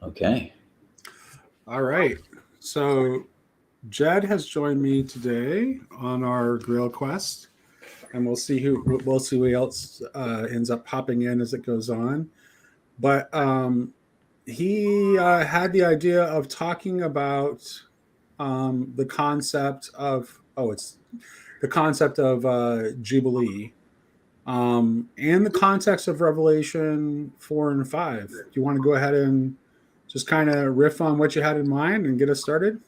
Okay. All right. So Jed has joined me today on our Grail Quest, and we'll see who else ends up popping in as it goes on. But he had the idea of talking about the concept of it's the concept of Jubilee, in the context of Revelation 4 and 5. Do you want to go ahead and just kind of riff on what you had in mind and get us started?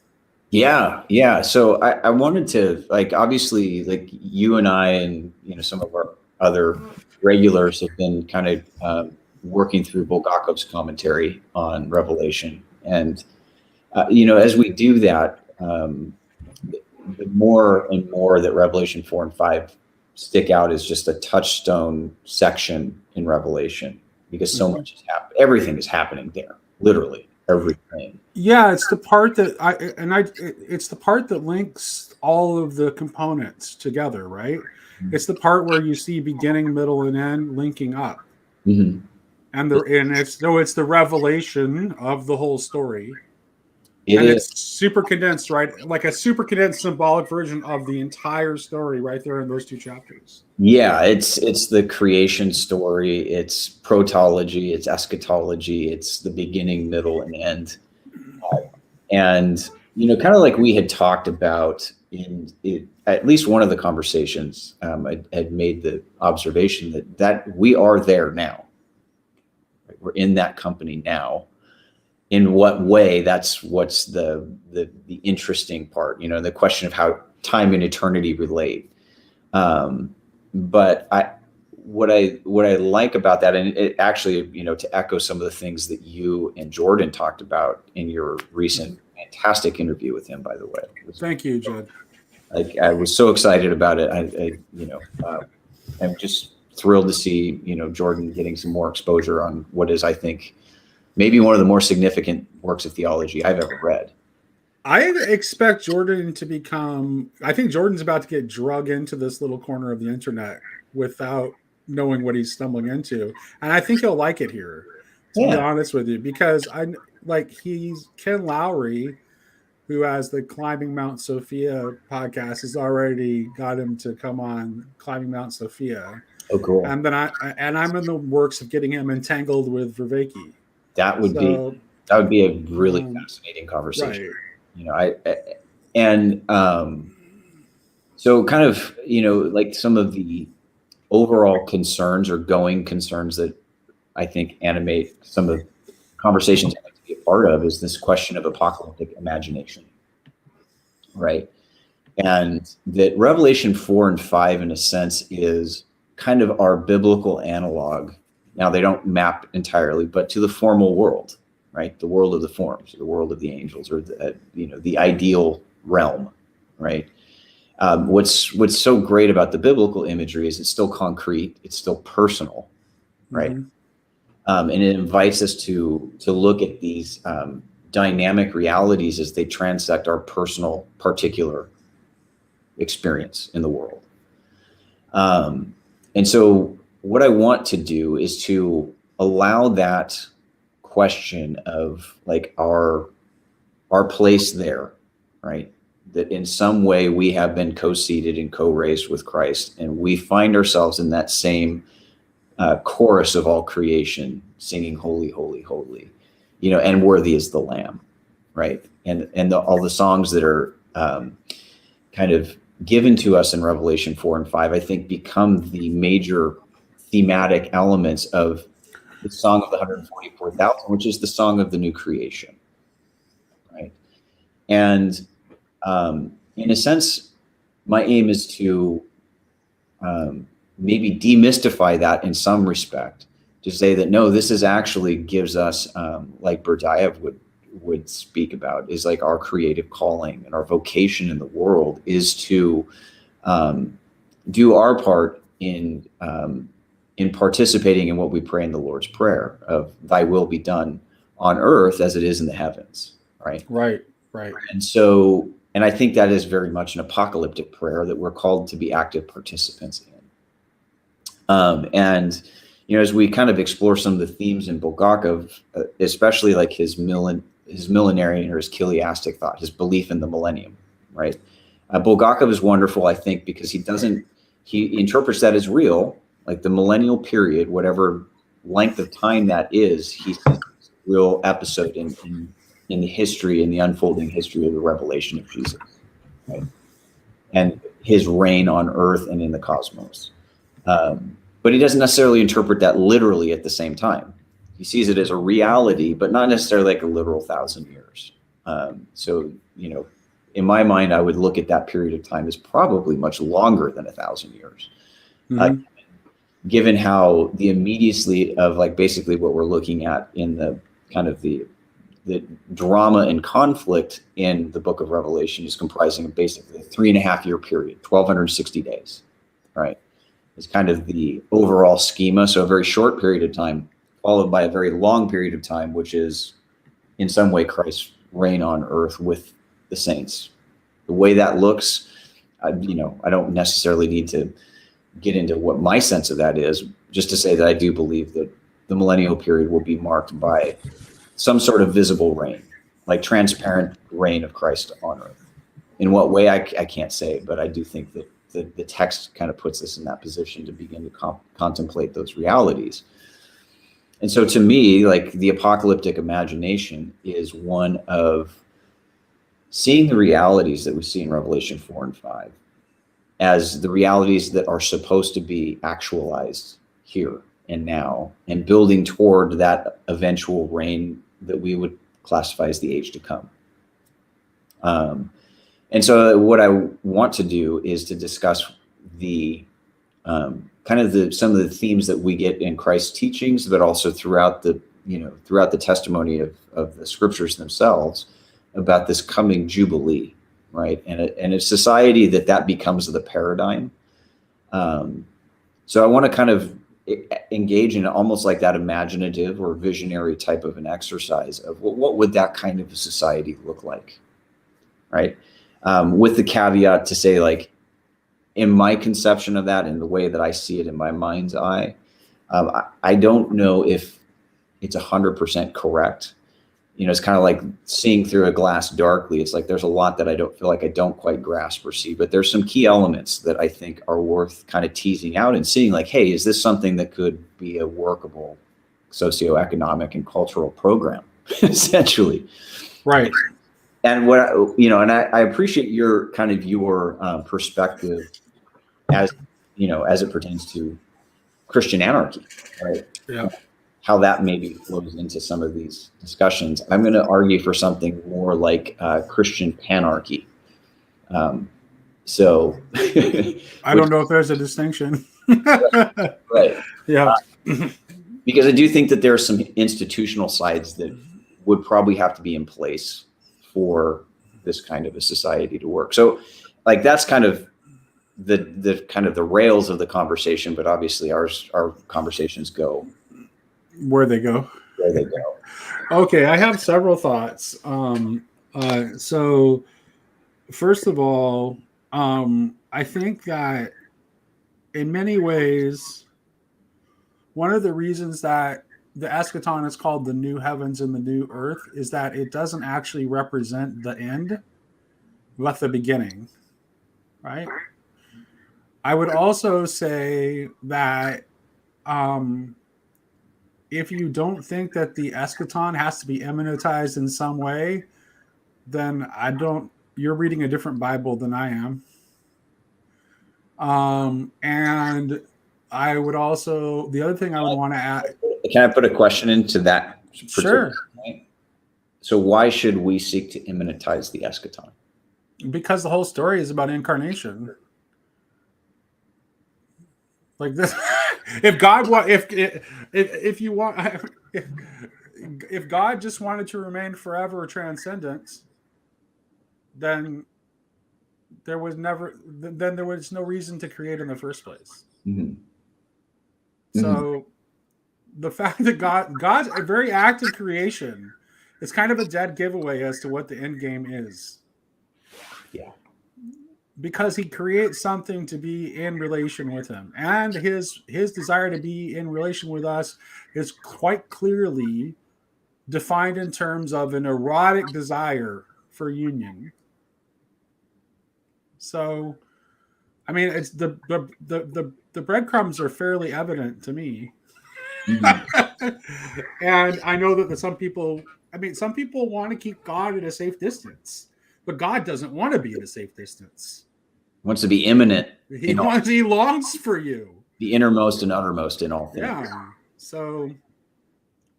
Yeah. So I wanted to, like, obviously, like, you and I and some of our other regulars have been kind of working through Bulgakov's commentary on Revelation, and as we do that, the more and more that Revelation 4 and 5 stick out as just a touchstone section in Revelation, because so much is happening. Everything is happening there, literally everything. Yeah, it's the part that it's the part that links all of the components together, right? It's the part where you see beginning, middle, and end linking up. Mm-hmm. It's the revelation of the whole story. It's super condensed, right? Like a super condensed symbolic version of the entire story right there in those two chapters. Yeah, it's the creation story, it's protology, it's eschatology, it's the beginning, middle, and end. And kind of like we had talked about in at least one of the conversations, I had made the observation that we are there now. Right? We're in that company now. In what way? That's what's the interesting part. The question of how time and eternity relate. But what I like about that, and it actually, to echo some of the things that you and Jordan talked about in your recent fantastic interview with him, by the way. Thank you, Jed. I was so excited about it. I'm just thrilled to see, Jordan getting some more exposure on what is, I think, maybe one of the more significant works of theology I've ever read. I expect Jordan to become, I think Jordan's about to get drug into this little corner of the internet without knowing what he's stumbling into. And I think he'll like it here, to be honest with you, because he's Ken Lowry, who has the Climbing Mount Sophia podcast, has already got him to come on Climbing Mount Sophia. Oh, cool. And then I'm in the works of getting him entangled with Vervaeke. That would be a really fascinating conversation. Right. So kind of, like some of the overall concerns or going concerns that I think animate some of the conversations I like to be a part of is this question of apocalyptic imagination, right? And that Revelation 4 and 5, in a sense, is kind of our biblical analog. Now, they don't map entirely, but to the formal world, right? The world of the forms, the world of the angels, or the ideal realm, right? What's so great about the biblical imagery is it's still concrete, it's still personal, right? Mm-hmm. And it invites us to look at these dynamic realities as they transect our personal, particular experience in the world. And so what I want to do is to allow that question of like our place there, right? That in some way we have been co-seated and co-raised with Christ, and we find ourselves in that same chorus of all creation singing holy, holy, holy, and worthy is the Lamb, right? And all the songs that are kind of given to us in Revelation 4 and 5, I think, become the major thematic elements of the Song of the 144,000, which is the song of the new creation, right? And in a sense, my aim is to maybe demystify that in some respect, to say that, no, this is actually gives us, like Berdyaev would speak about, is like our creative calling and our vocation in the world is to do our part in participating in what we pray in the Lord's Prayer of thy will be done on earth as it is in the heavens, right? Right. And I think that is very much an apocalyptic prayer that we're called to be active participants in. And as we kind of explore some of the themes in Bulgakov, especially like his millenarian or his chiliastic thought, his belief in the millennium, right? Bulgakov is wonderful, I think, because he interprets that as real, like the millennial period, whatever length of time that is, he sees a real episode in the history, in the unfolding history of the revelation of Jesus, right? And his reign on earth and in the cosmos. But he doesn't necessarily interpret that literally at the same time. He sees it as a reality, but not necessarily like a literal 1,000 years. So, in my mind, I would look at that period of time as probably much longer than 1,000 years. Mm-hmm. Given how the immediacy of like basically what we're looking at in the kind of the drama and conflict in the book of Revelation is comprising of basically a 3.5-year period, 1,260 days, right? It's kind of the overall schema. So a very short period of time followed by a very long period of time, which is in some way Christ's reign on earth with the saints. The way that looks, I don't necessarily need to get into what my sense of that is, just to say that I do believe that the millennial period will be marked by some sort of visible reign, like transparent reign of Christ on earth. In what way, I can't say, but I do think that the text kind of puts us in that position to begin to contemplate those realities. And so to me, like the apocalyptic imagination is one of seeing the realities that we see in Revelation 4 and 5 as the realities that are supposed to be actualized here and now, and building toward that eventual reign that we would classify as the age to come. And so what I want to do is to discuss the some of the themes that we get in Christ's teachings, but also throughout the testimony of the scriptures themselves about this coming Jubilee, right? And a society that becomes the paradigm. So I want to kind of engage in almost like that imaginative or visionary type of an exercise of what would that kind of a society look like, right? With the caveat to say, like, in my conception of that, in the way that I see it in my mind's eye, I don't know if it's 100% correct. It's kind of like seeing through a glass darkly. It's like there's a lot that I don't quite grasp or see, but there's some key elements that I think are worth kind of teasing out and seeing, like, hey, is this something that could be a workable socioeconomic and cultural program, essentially? Right. And I appreciate your perspective as it pertains to Christian anarchy, right? Yeah. How that maybe flows into some of these discussions. I'm going to argue for something more like Christian panarchy. So I don't know if there's a distinction. Right. Yeah. Because I do think that there are some institutional sides that would probably have to be in place for this kind of a society to work. So like that's kind of the rails of the conversation, but obviously our conversations go where they go. Okay, I have several thoughts. So first of all, I think that in many ways, one of the reasons that the eschaton is called the new heavens and the new earth is that it doesn't actually represent the end, but the beginning, right? I would also say that if you don't think that the eschaton has to be immanentized in some way, then you're reading a different Bible than I am. And I would also, the other thing I would want to add. Can I put a question into that? Sure. Point? So why should we seek to immanentize the eschaton? Because the whole story is about incarnation. Like this, if God just wanted to remain forever transcendent, then there was no reason to create in the first place. Mm-hmm. So the fact that God's a very active creation is kind of a dead giveaway as to what the end game is. Yeah. because he creates something to be in relation with him, and his desire to be in relation with us is quite clearly defined in terms of an erotic desire for union. So, I mean, it's the breadcrumbs are fairly evident to me. And I know that some people want to keep God at a safe distance, but God doesn't want to be at a safe distance. Wants to be imminent. He longs for you. The innermost and uttermost in all things. Yeah. So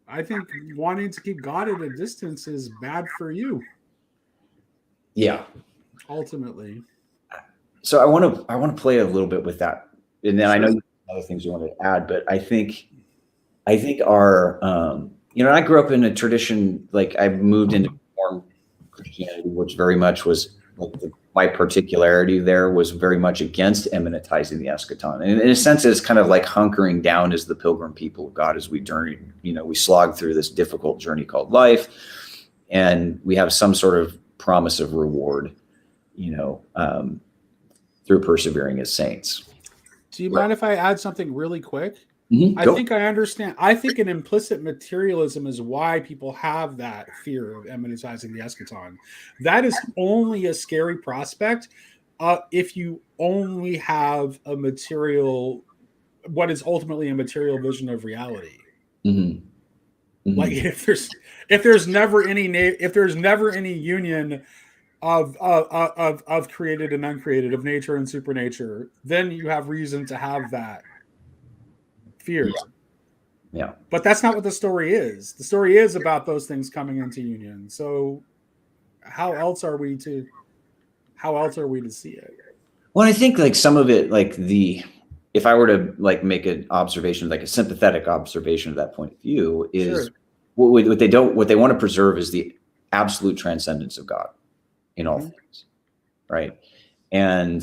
I think wanting to keep God at a distance is bad for you. Yeah. Ultimately. So I want to play a little bit with that. And then I know you have other things you want to add, but I think our I grew up in a tradition, like I moved into Reformed Christianity, which very much was like my particularity there was very much against immanentizing the eschaton. And in a sense, it's kind of like hunkering down as the pilgrim people of God as we slog through this difficult journey called life. And we have some sort of promise of reward, through persevering as saints. Do you mind if I add something really quick? Mm-hmm. I think I understand. I think an implicit materialism is why people have that fear of immanentizing the eschaton. That is only a scary prospect if you only have what is ultimately a material vision of reality. Mm-hmm. Mm-hmm. Like if there's never any union of created and uncreated, of nature and supernature, then you have reason to have that fear. Yeah. But that's not what the story is. The story is about those things coming into union. So how else are we to see it? Well, I think like some of it, like if I were to like make an observation, like a sympathetic observation of that point of view, is Sure. what they want to preserve is the absolute transcendence of God in all things, right? And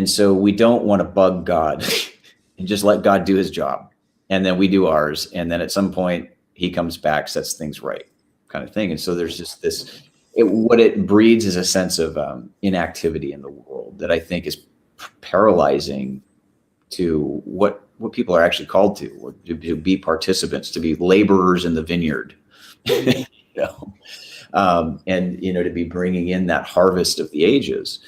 so we don't want to bug God and just let God do his job, and then we do ours, and then at some point he comes back, sets things right, kind of thing. And so there's just this. What it breeds is a sense of inactivity in the world that I think is paralyzing to what people are actually called to be participants, to be laborers in the vineyard, and to be bringing in that harvest of the ages.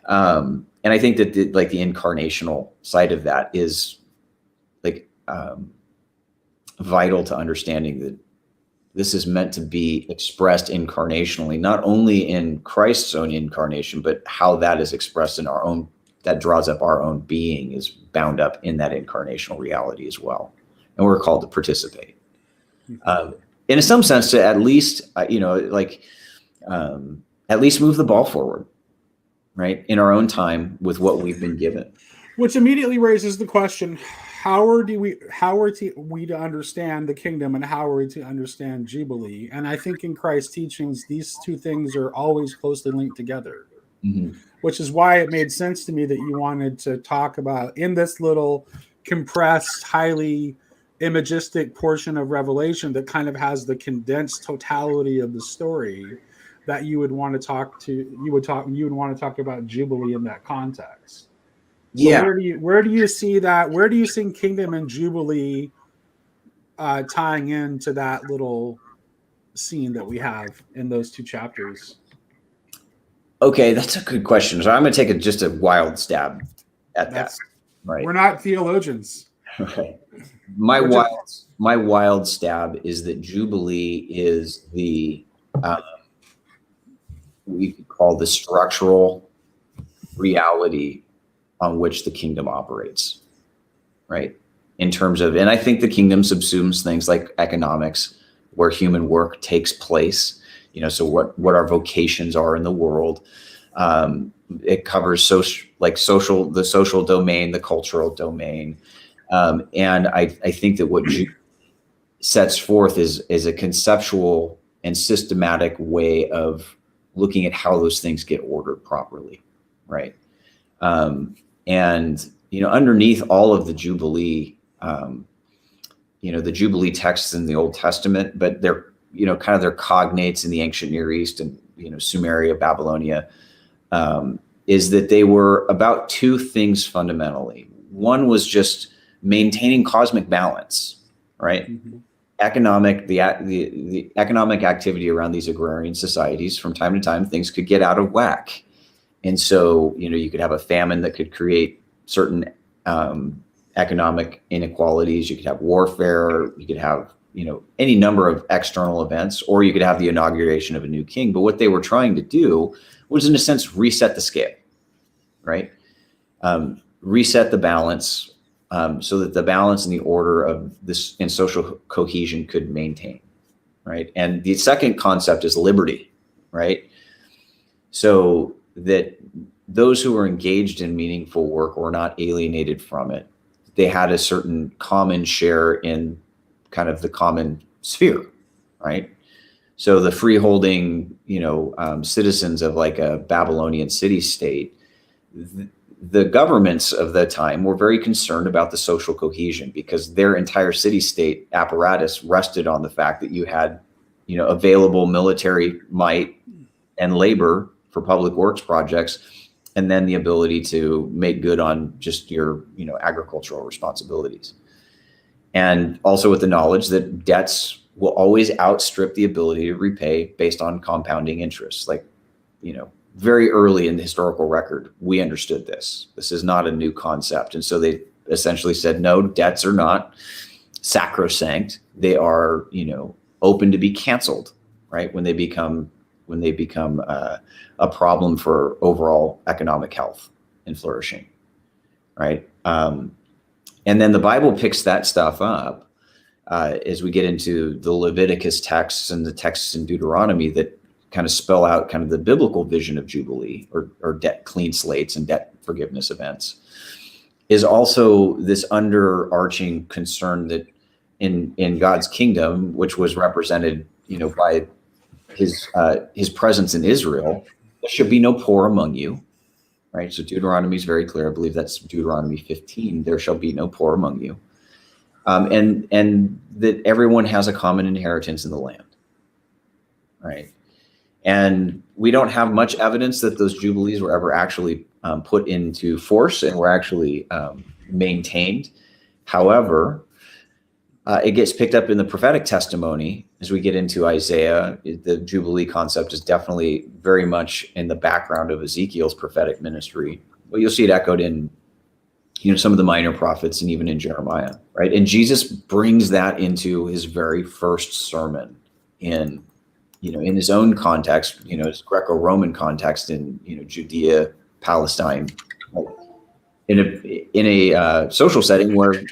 And I think that the incarnational side of that is vital to understanding that this is meant to be expressed incarnationally, not only in Christ's own incarnation, but how that is expressed in our own, that draws up our own being, is bound up in that incarnational reality as well. And we're called to participate. In some sense, to at least, at least move the ball forward, right? In our own time with what we've been given. Which immediately raises the question, how are we to understand the kingdom, and how are we to understand Jubilee? And I think in Christ's teachings, these two things are always closely linked together, which is why it made sense to me that you wanted to talk about, in this little compressed, highly imagistic portion of Revelation that kind of has the condensed totality of the story, that you would want to talk about Jubilee in that context. So Yeah. where do you see that? Where do you see Kingdom and Jubilee tying into that little scene that we have in those two chapters? Okay, that's a good question. So I'm going to take just a wild stab at that. Right. We're not theologians. Okay. My wild stab is that Jubilee is the we could call the structural reality on which the kingdom operates, right? In terms of, and I think the kingdom subsumes things like economics, where human work takes place, so what our vocations are in the world. It covers the social domain, the cultural domain. And I think that what sets forth is a conceptual and systematic way of looking at how those things get ordered properly, right? And underneath all of the Jubilee, the Jubilee texts in the Old Testament, but they're kind of their cognates in the ancient Near East and Sumeria, Babylonia, is that they were about two things fundamentally. One was just maintaining cosmic balance, right? Mm-hmm. The economic activity around these agrarian societies, from time to time, things could get out of whack. And so, you could have a famine that could create certain economic inequalities. You could have warfare. You could have, any number of external events, or you could have the inauguration of a new king. But what they were trying to do was, in a sense, reset the scale, right? Reset the balance so that the balance and the order of this and social cohesion could maintain, right? And the second concept is liberty, right? So that those who were engaged in meaningful work were not alienated from it. They had a certain common share in kind of the common sphere, right? So the freeholding, citizens of like a Babylonian city-state, the governments of the time were very concerned about the social cohesion, because their entire city-state apparatus rested on the fact that you had, available military might and labor for public works projects, and then the ability to make good on just your, agricultural responsibilities. And also with the knowledge that debts will always outstrip the ability to repay based on compounding interest. Like, very early in the historical record, we understood this. This is not a new concept. And so they essentially said, no, debts are not sacrosanct. They are, open to be canceled, right? When they become a problem for overall economic health and flourishing, right? And then the Bible picks that stuff up as we get into the Leviticus texts and the texts in Deuteronomy that kind of spell out kind of the biblical vision of Jubilee or debt clean slates and debt forgiveness events, is also this underarching concern that in God's kingdom, which was represented, by his presence in Israel, there should be no poor among you, right? So Deuteronomy is very clear. I believe that's Deuteronomy 15. There shall be no poor among you, and that everyone has a common inheritance in the land, right? And we don't have much evidence that those jubilees were ever actually put into force and were actually maintained. However, it gets picked up in the prophetic testimony as we get into Isaiah. The Jubilee concept is definitely very much in the background of Ezekiel's prophetic ministry. But you'll see it echoed in, some of the minor prophets and even in Jeremiah, right? And Jesus brings that into his very first sermon in his own context, his Greco-Roman context in, Judea, Palestine, in a social setting where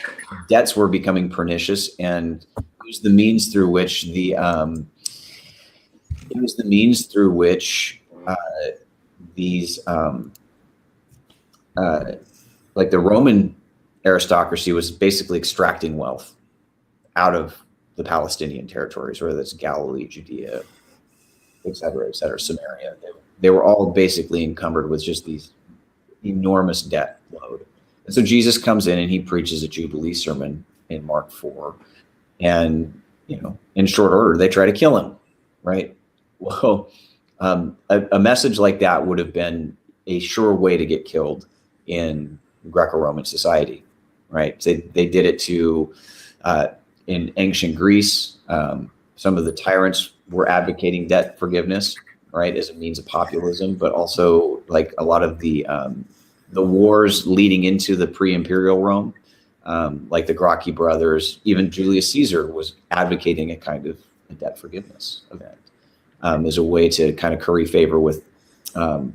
debts were becoming pernicious, and it was the means through which these like the Roman aristocracy was basically extracting wealth out of the Palestinian territories, whether that's Galilee, Judea, et cetera, Samaria. They were all basically encumbered with just these enormous debt load. And so Jesus comes in and he preaches a Jubilee sermon in Mark 4. And, in short order, they try to kill him, right? Well, a message like that would have been a sure way to get killed in Greco-Roman society, right? They did it to, in ancient Greece, some of the tyrants were advocating debt forgiveness, right, as a means of populism, but also like a lot of the wars leading into the pre-imperial Rome, like the Gracchi brothers, even Julius Caesar was advocating a kind of a debt forgiveness event as a way to kind of curry favor with the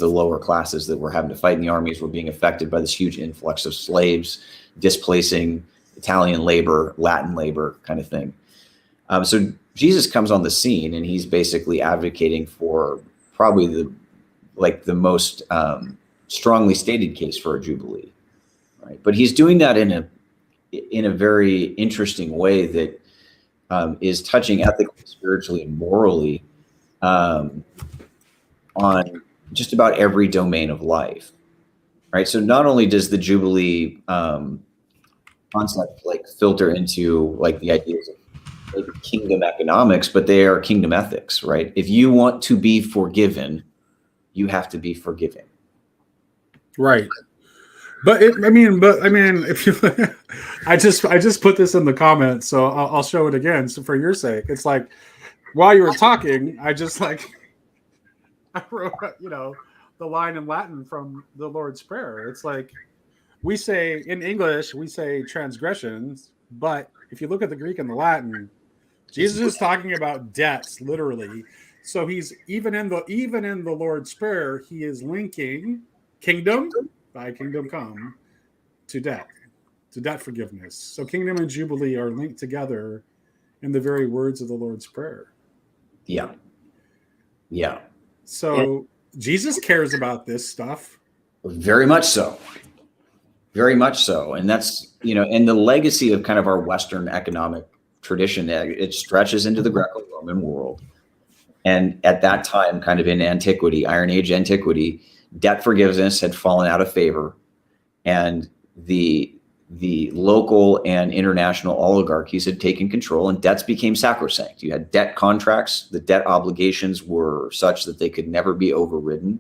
lower classes that were having to fight in the armies, were being affected by this huge influx of slaves displacing Italian labor, Latin labor kind of thing. So Jesus comes on the scene and he's basically advocating for probably the most strongly stated case for a Jubilee, right? But he's doing that in a very interesting way that is touching ethically, spiritually, and morally on just about every domain of life, right? So not only does the Jubilee concept like filter into like the ideas of maybe kingdom economics, but they are kingdom ethics, right? If you want to be forgiven, you have to be forgiving. Right. But if you, I just put this in the comments, so I'll show it again. So for your sake, it's like while you were talking, I wrote, the line in Latin from the Lord's Prayer. It's like we say in English, we say transgressions, but if you look at the Greek and the Latin, Jesus is talking about debts, literally. So he's even in the Lord's Prayer, he is linking kingdom, thy kingdom come, to debt forgiveness. So kingdom and jubilee are linked together in the very words of the Lord's Prayer. Yeah. Yeah. So Jesus cares about this stuff. Very much so. Very much so. And that's, and the legacy of kind of our Western economic tradition, it stretches into the Greco-Roman world. And at that time, kind of in antiquity, Iron Age antiquity, debt forgiveness had fallen out of favor. And the local and international oligarchies had taken control, and debts became sacrosanct. You had debt contracts. The debt obligations were such that they could never be overridden.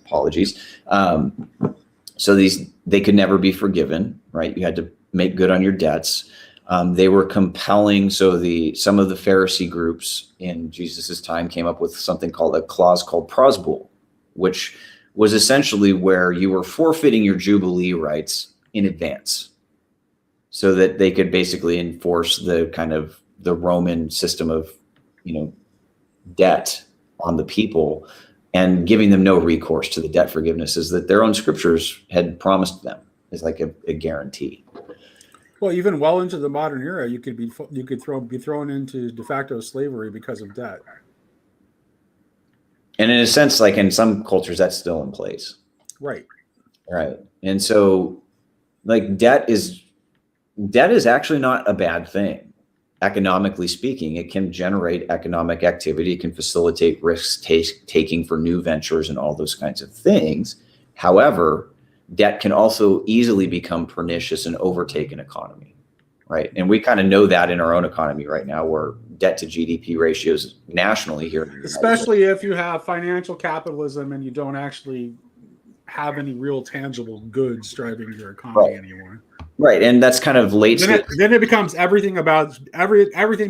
Apologies. So they could never be forgiven, right? You had to make good on your debts. They were compelling. So some of the Pharisee groups in Jesus's time came up with something called a clause called prosbul, which was essentially where you were forfeiting your jubilee rights in advance, so that they could basically enforce the kind of the Roman system of, debt on the people, and giving them no recourse to the debt forgivenesses that their own scriptures had promised them as like a guarantee. Well, even well into the modern era, you could be thrown into de facto slavery because of debt. And in a sense, like in some cultures, that's still in place. Right. Right. And so like debt is actually not a bad thing. Economically speaking, it can generate economic activity. It can facilitate risk taking for new ventures and all those kinds of things. However, debt can also easily become pernicious and overtake an economy, right? And we kind of know that in our own economy right now, where debt to GDP ratios nationally here, especially if you have financial capitalism and you don't actually have any real tangible goods driving your economy anymore. Right, and that's kind of late. Then it becomes everything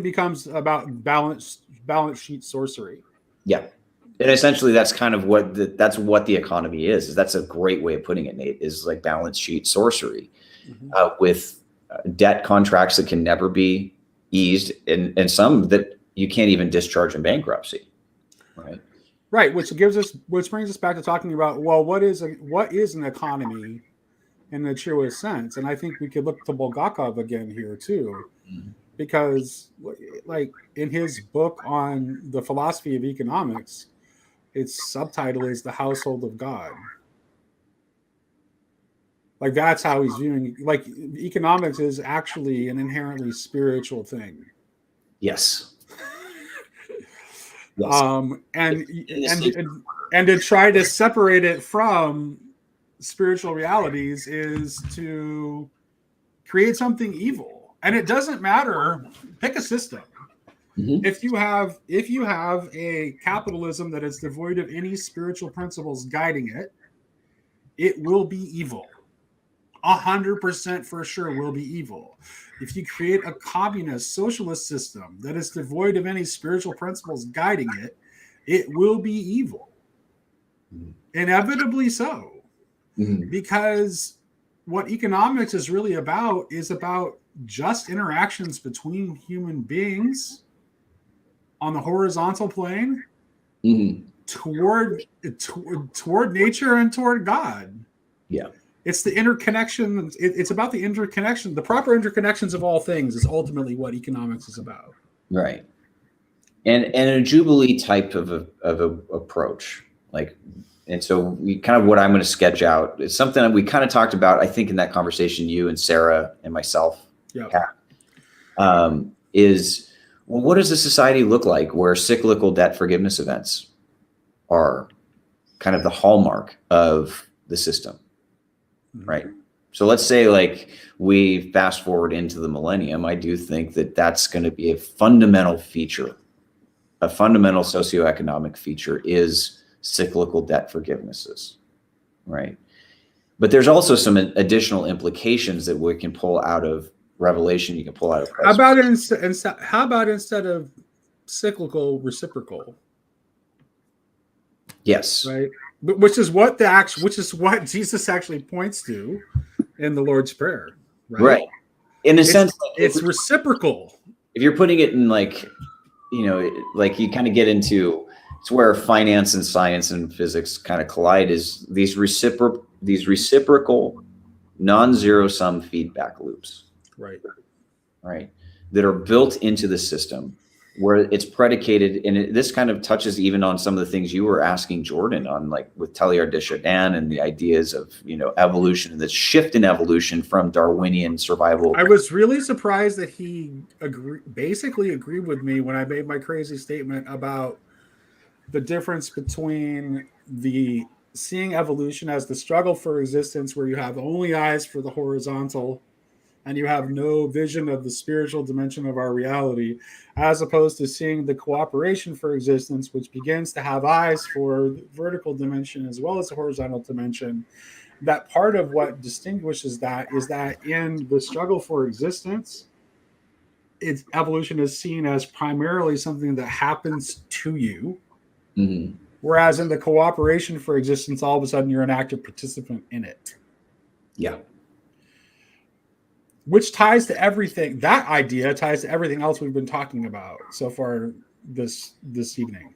becomes about balance sheet sorcery. Yeah. And essentially, that's kind of what the economy is. That's a great way of putting it, Nate, is like balance sheet sorcery, with debt contracts that can never be eased, and some that you can't even discharge in bankruptcy. Right. Which brings us back to talking about, well, what is an economy in the truest sense? And I think we could look to Bulgakov again here too, because like in his book on the philosophy of economics, its subtitle is The Household of God. Like that's how he's viewing, like economics is actually an inherently spiritual thing. Yes. And to try to separate it from spiritual realities is to create something evil. And it doesn't matter, pick a system. Mm-hmm. If you have a capitalism that is devoid of any spiritual principles guiding it, it will be evil. 100% for sure will be evil. If you create a communist socialist system that is devoid of any spiritual principles guiding it, it will be evil. Inevitably so. Mm-hmm. Because what economics is really about is about just interactions between human beings on the horizontal plane, mm-hmm. toward nature and toward God. Yeah. It's the interconnection. It's about the interconnection. The proper interconnections of all things is ultimately what economics is about. Right. And a Jubilee type of a approach, like, and so we kind of what I'm going to sketch out is something that we kind of talked about, I think, in that conversation you and Sarah and myself had, is, well, what does a society look like where cyclical debt forgiveness events are kind of the hallmark of the system? Right. So let's say like we fast forward into the millennium. I do think that that's going to be a fundamental feature a fundamental socioeconomic feature is cyclical debt forgivenesses, right? But there's also some additional implications that we can pull out of Revelation. You can pull out of Christ. How about instead of cyclical, reciprocal? Yes. Right. Which is what Jesus actually points to in the Lord's Prayer. Right. In a sense, it's reciprocal. If you're putting it in like you kind of get into, it's where finance and science and physics kind of collide, is these reciprocal non-zero sum feedback loops. Right. That are built into the system, where it's predicated, and this kind of touches even on some of the things you were asking Jordan on, like with Teilhard de Chardin and the ideas of, evolution, and the shift in evolution from Darwinian survival. I was really surprised that he basically agreed with me when I made my crazy statement about the difference between the seeing evolution as the struggle for existence, where you have only eyes for the horizontal and you have no vision of the spiritual dimension of our reality, as opposed to seeing the cooperation for existence, which begins to have eyes for the vertical dimension as well as the horizontal dimension. That part of what distinguishes that is that in the struggle for existence, evolution is seen as primarily something that happens to you. Mm-hmm. Whereas in the cooperation for existence, all of a sudden you're an active participant in it. Yeah. Which ties to everything. That idea ties to everything else we've been talking about so far this evening.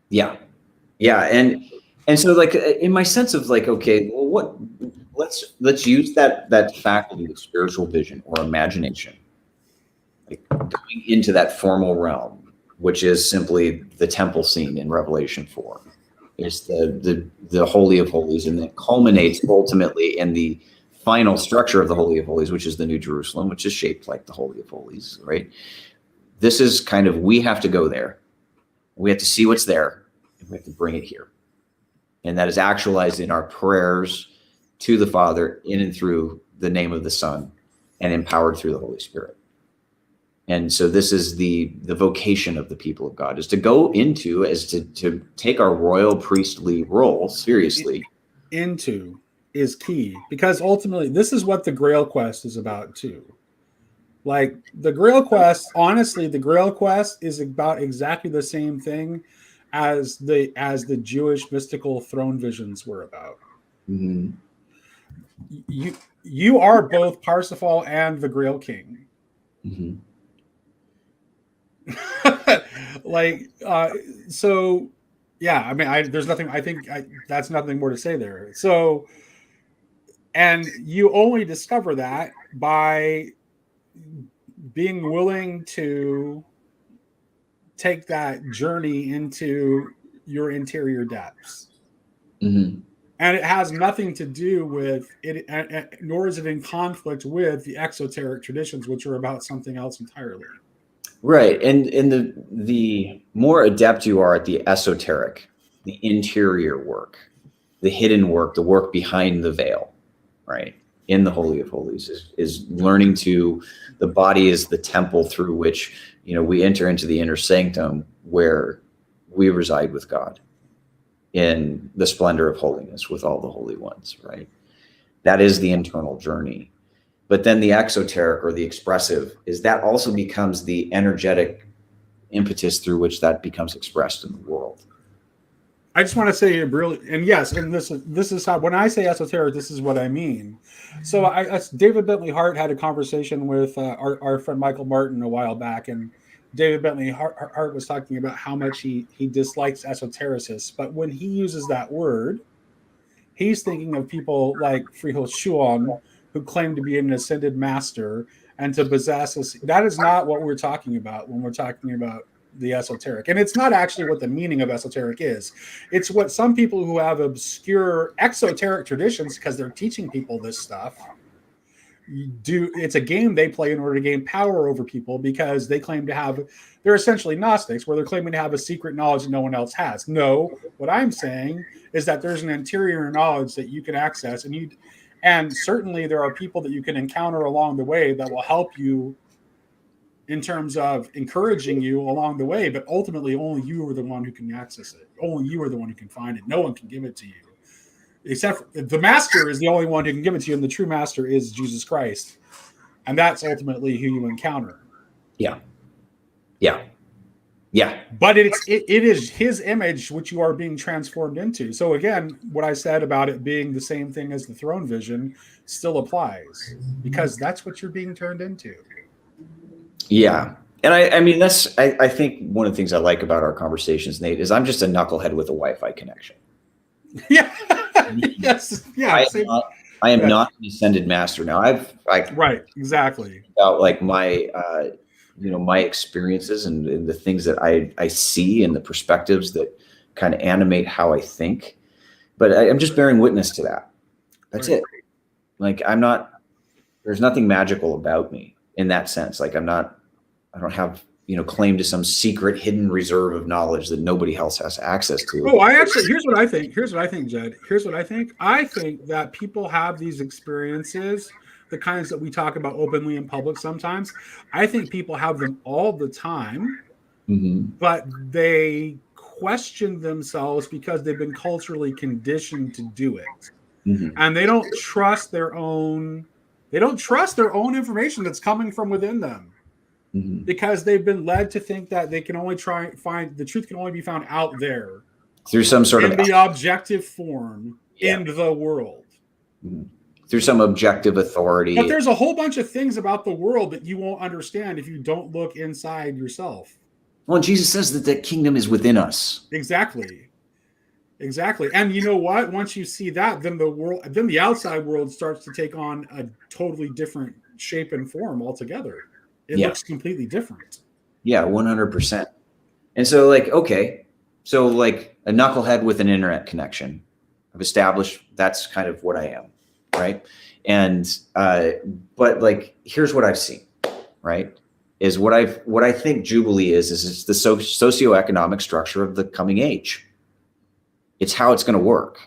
Yeah. Yeah. And so, like, in my sense of like, okay, well, let's use that faculty of spiritual vision or imagination, like going into that formal realm, which is simply the temple scene in Revelation 4. It's the Holy of Holies, and it culminates ultimately in the final structure of the Holy of Holies, which is the New Jerusalem, which is shaped like the Holy of Holies, right? This is kind of, we have to go there. We have to see what's there, and we have to bring it here. And that is actualized in our prayers to the Father in and through the name of the Son, and empowered through the Holy Spirit. And so this is the vocation of the people of God, is to go into, as to take our royal priestly role seriously. Into is key, because ultimately this is what the Grail Quest is about too. Like the Grail Quest, honestly, the Grail Quest is about exactly the same thing as the Jewish mystical throne visions were about. Mm-hmm. You are both Parsifal and the Grail King. Mm-hmm. So yeah, I mean, there's nothing, I think that's nothing more to say there. So, and you only discover that by being willing to take that journey into your interior depths. Mm-hmm. And it has nothing to do with it, nor is it in conflict with the exoteric traditions, which are about something else entirely. Right. And the more adept you are at the esoteric, the interior work, the hidden work, the work behind the veil, right, in the Holy of Holies, is learning to, the body is the temple through which, we enter into the inner sanctum, where we reside with God in the splendor of holiness with all the holy ones, right? That is the internal journey. But then the exoteric, or the expressive, is that also becomes the energetic impetus through which that becomes expressed in the world. I just want to say, and yes, and this is how, when I say esoteric, this is what I mean. So David Bentley Hart had a conversation with our friend Michael Martin a while back, and David Bentley Hart was talking about how much he dislikes esotericists, but when he uses that word, he's thinking of people like Frihol Shuon, who claim to be an ascended master and to possess us. That is not what we're talking about when we're talking about the esoteric. And it's not actually what the meaning of esoteric is. It's what some people who have obscure exoteric traditions, because they're teaching people this stuff, do. It's a game they play in order to gain power over people, because they claim to have, they're essentially Gnostics, where they're claiming to have a secret knowledge that no one else has. No, what I'm saying is that there's an interior knowledge that you can access, and certainly there are people that you can encounter along the way that will help you in terms of encouraging you along the way, but ultimately only you are the one who can access it. Only you are the one who can find it. No one can give it to you. Except for, the master is the only one who can give it to you, and the true master is Jesus Christ. And that's ultimately who you encounter. Yeah. But it is his image which you are being transformed into. So again, what I said about it being the same thing as the throne vision still applies, because that's what you're being turned into. Yeah. And I think one of the things I like about our conversations, Nate, is I'm just a knucklehead with a Wi-Fi connection. Yeah. Yes. Yeah. I am not an ascended master. Now right. Exactly. About like my, my experiences and the things that I see and the perspectives that kind of animate how I think, but I'm just bearing witness to that. That's it. Like there's nothing magical about me in that sense. Like I don't have, claim to some secret hidden reserve of knowledge that nobody else has access to. Oh, here's what I think, Jed. Here's what I think. I think that people have these experiences, the kinds that we talk about openly in public sometimes. I think people have them all the time, but they question themselves because they've been culturally conditioned to do it. And they don't trust their own information that's coming from within them. Because they've been led to think that they can only find the truth can only be found out there through some sort in of the objective form in the world, through some objective authority. But there's a whole bunch of things about the world that you won't understand if you don't look inside yourself. Well, Jesus says that the kingdom is within us. Exactly. And you know what? Once you see that, then the outside world starts to take on a totally different shape and form altogether. It looks completely different. Yeah, 100%. And so like, okay, so like a knucklehead with an internet connection, I've established that's kind of what I am, right? And but like, here's what I've seen, right? Is what I think Jubilee is it's the socioeconomic structure of the coming age. It's how it's going to work.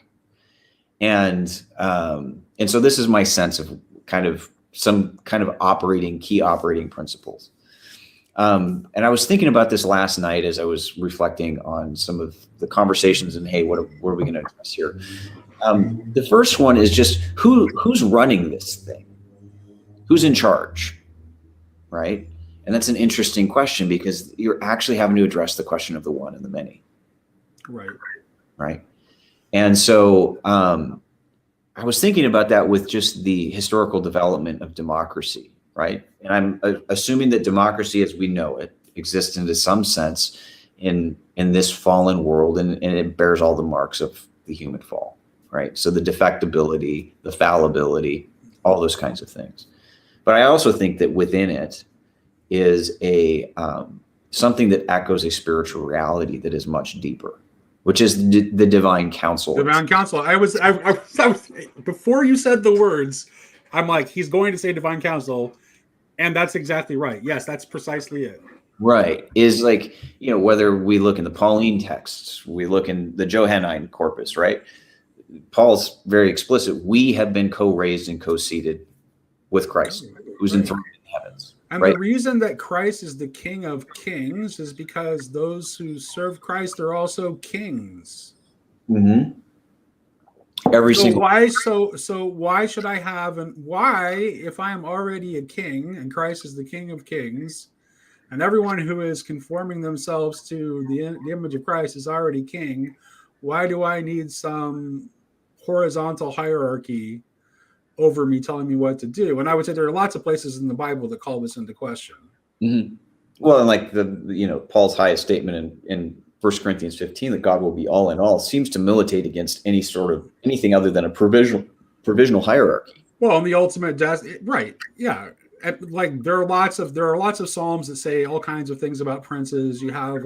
And so this is my sense of kind of some kind of key operating principles. And I was thinking about this last night as I was reflecting on some of the conversations and, hey, what are we going to address here? The first one is just who's running this thing? Who's in charge, right? And that's an interesting question because you're actually having to address the question of the one and the many. Right. And so I was thinking about that with just the historical development of democracy, right? And I'm assuming that democracy as we know it exists into some sense in this fallen world, and it bears all the marks of the human fall, right? So the defectibility, the fallibility, all those kinds of things. But I also think that within it is something that echoes a spiritual reality that is much deeper, which is the divine counsel. Divine counsel. I was before you said the words, I'm like, he's going to say divine counsel, and that's exactly right. Yes, that's precisely it. Right. Is like, whether we look in the Pauline texts, we look in the Johannine corpus, right? Paul's very explicit. We have been co-raised and co-seated with Christ, who's enthroned in the heavens. And the reason that Christ is the King of Kings is because those who serve Christ are also kings. Every single. So why should I have why, if I am already a king and Christ is the King of Kings, and everyone who is conforming themselves to the image of Christ is already king, why do I need some horizontal hierarchy over me telling me what to do? And I would say there are lots of places in the Bible that call this into question. Well, and like Paul's highest statement in 1 Corinthians 15 that God will be all in all seems to militate against anything other than a provisional hierarchy. Well, and the ultimate right? Yeah, like there are lots of psalms that say all kinds of things about princes. You have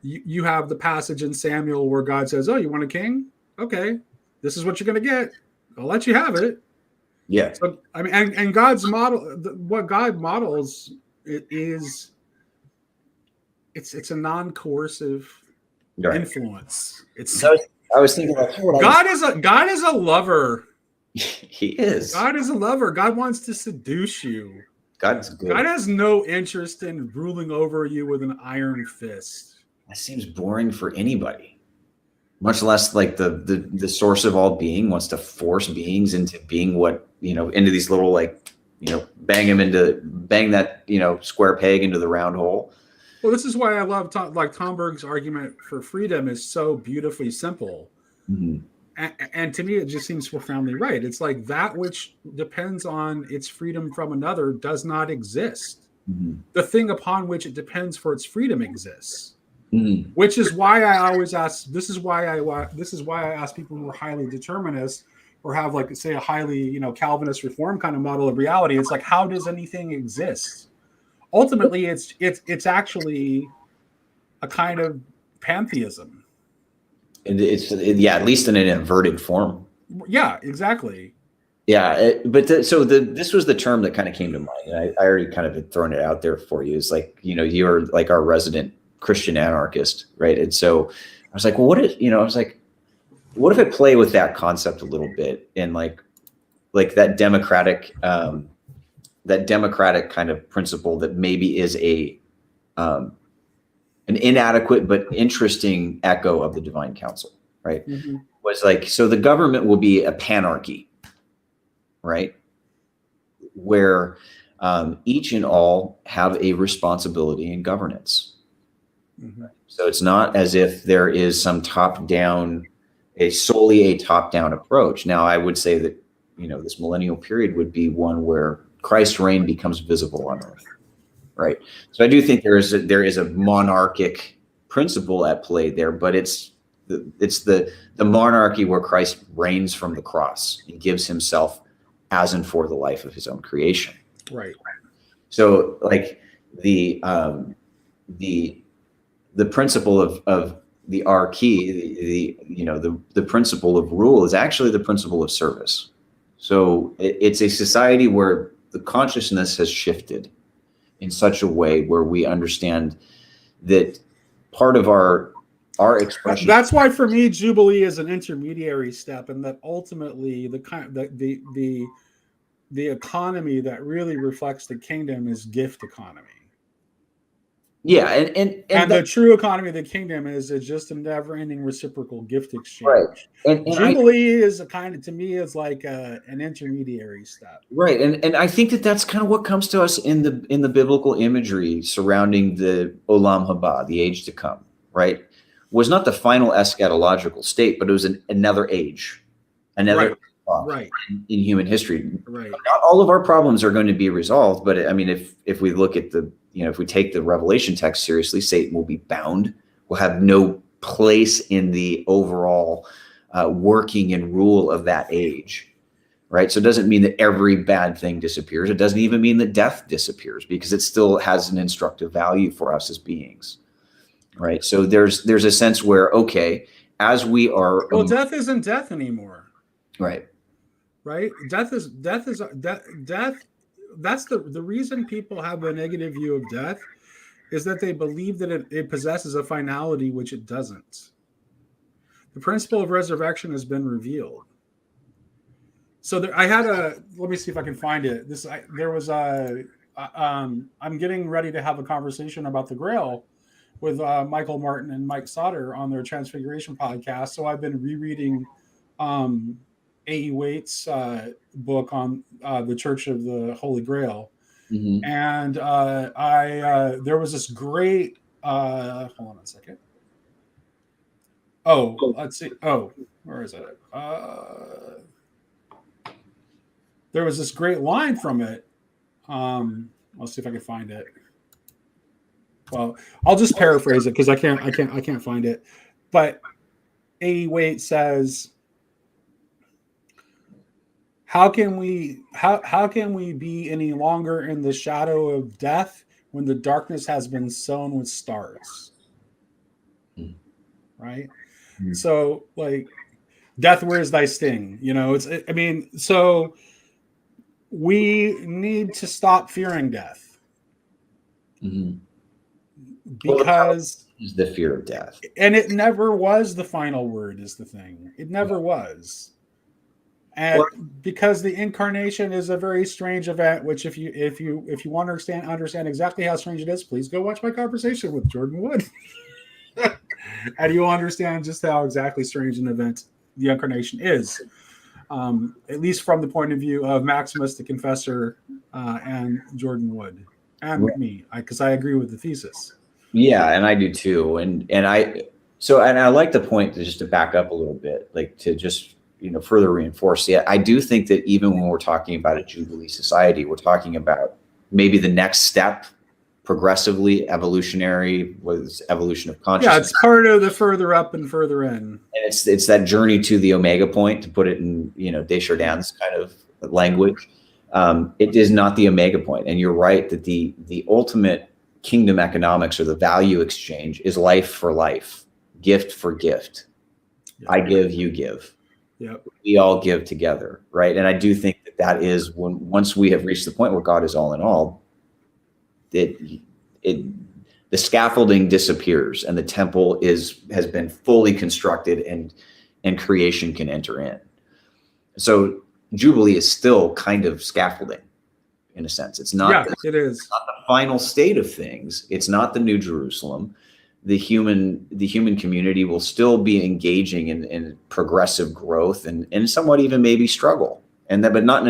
you have the passage in Samuel where God says, "Oh, you want a king? Okay, this is what you're going to get. I'll let you have it." Yeah. So, I mean, and God's model, what God models, it's a non-coercive influence. I was thinking about God is a lover. He is. God is a lover. God wants to seduce you. God's good. God has no interest in ruling over you with an iron fist. That seems boring for anybody. Much less like the source of all being wants to force beings into being what, into these little, like, bang that, square peg into the round hole. Well, this is why I love Tom Berg's argument for freedom is so beautifully simple. Mm-hmm. And to me, it just seems profoundly right. It's like that which depends on its freedom from another does not exist. Mm-hmm. The thing upon which it depends for its freedom exists. Mm-hmm. Which is why I always ask. This is why I ask people who are highly determinist or have, like, say, a highly Calvinist reform kind of model of reality. It's like, how does anything exist? Ultimately, it's actually a kind of pantheism. And at least in an inverted form. Yeah, exactly. Yeah, this was the term that kind of came to mind. And I already kind of had thrown it out there for you. It's like, you're like our resident Christian anarchist, right? And so I was like, well, what if I play with that concept a little bit, and like that democratic kind of principle that maybe is an inadequate but interesting echo of the divine council, right? Mm-hmm. Was like, so the government will be a panarchy, right? Where each and all have a responsibility in governance. Mm-hmm. So it's not as if there is some solely a top-down approach. Now, I would say that, this millennial period would be one where Christ's reign becomes visible on earth, right? So I do think there is a monarchic principle at play there, but it's the monarchy where Christ reigns from the cross and gives himself as and for the life of his own creation. Right. So, like, the principle of the archy, the principle of rule is actually the principle of service. So it's a society where the consciousness has shifted in such a way where we understand that part of our expression. That's why, for me, Jubilee is an intermediary step, and that ultimately the economy that really reflects the kingdom is gift economy. Yeah, and the true economy of the kingdom is just a never-ending reciprocal gift exchange. Right. And Jubilee is a kind of, to me, is like an intermediary step. Right, and I think that's kind of what comes to us in the biblical imagery surrounding the Olam Haba, the age to come. Right, was not the final eschatological state, but it was another age, another right. in human history. Right. Not all of our problems are going to be resolved, but I mean, if we look at if we take the Revelation text seriously, Satan will be bound, will have no place in the overall working and rule of that age, right? So it doesn't mean that every bad thing disappears. It doesn't even mean that death disappears, because it still has an instructive value for us as beings, right? So there's a sense where, okay, as we are... Well, death isn't death anymore. Right. Right? Death. That's the reason people have a negative view of death, is that they believe that it possesses a finality, which it doesn't. The principle of resurrection has been revealed. So let me see if I can find it. I'm getting ready to have a conversation about the Grail with Michael Martin and Mike Sauter on their Transfiguration podcast. So I've been rereading A.E. Waite's book on the Church of the Holy Grail. Mm-hmm. And there was this great, hold on a second. Oh, let's see. Oh, where is it? There was this great line from it. I'll see if I can find it. Well, I'll just paraphrase it because I can't find it. But A.E. Waite says, How can we be any longer in the shadow of death when the darkness has been sown with stars? Right? So, like, death, where is thy sting? So we need to stop fearing death. Mm-hmm. Because is the fear of death. And it never was the final word, is the thing. It never was. And because the incarnation is a very strange event, which if you want to understand exactly how strange it is, please go watch my conversation with Jordan Wood. And you'll understand just how exactly strange an event the incarnation is. At least from the point of view of Maximus the Confessor and Jordan Wood and me, because I agree with the thesis. Yeah, and I do too. And I like the point to just to back up a little bit, like to just further reinforce. Yeah, I do think that even when we're talking about a Jubilee society, we're talking about maybe the next step, progressively evolutionary, was evolution of consciousness. Yeah, it's part of the further up and further in. And it's that journey to the omega point, to put it in Desjardins kind of language. It is not the omega point, and you're right that the ultimate kingdom economics, or the value exchange, is life for life, gift for gift. Yep. I give, you give. Yep. We all give together, right? And I do think that is once we have reached the point where God is all in all, the scaffolding disappears and the temple has been fully constructed and creation can enter in. So Jubilee is still kind of scaffolding in a sense. It's not. Yeah, it is. It's not the final state of things. It's not the New Jerusalem. The human community will still be engaging in progressive growth and somewhat even maybe struggle, but not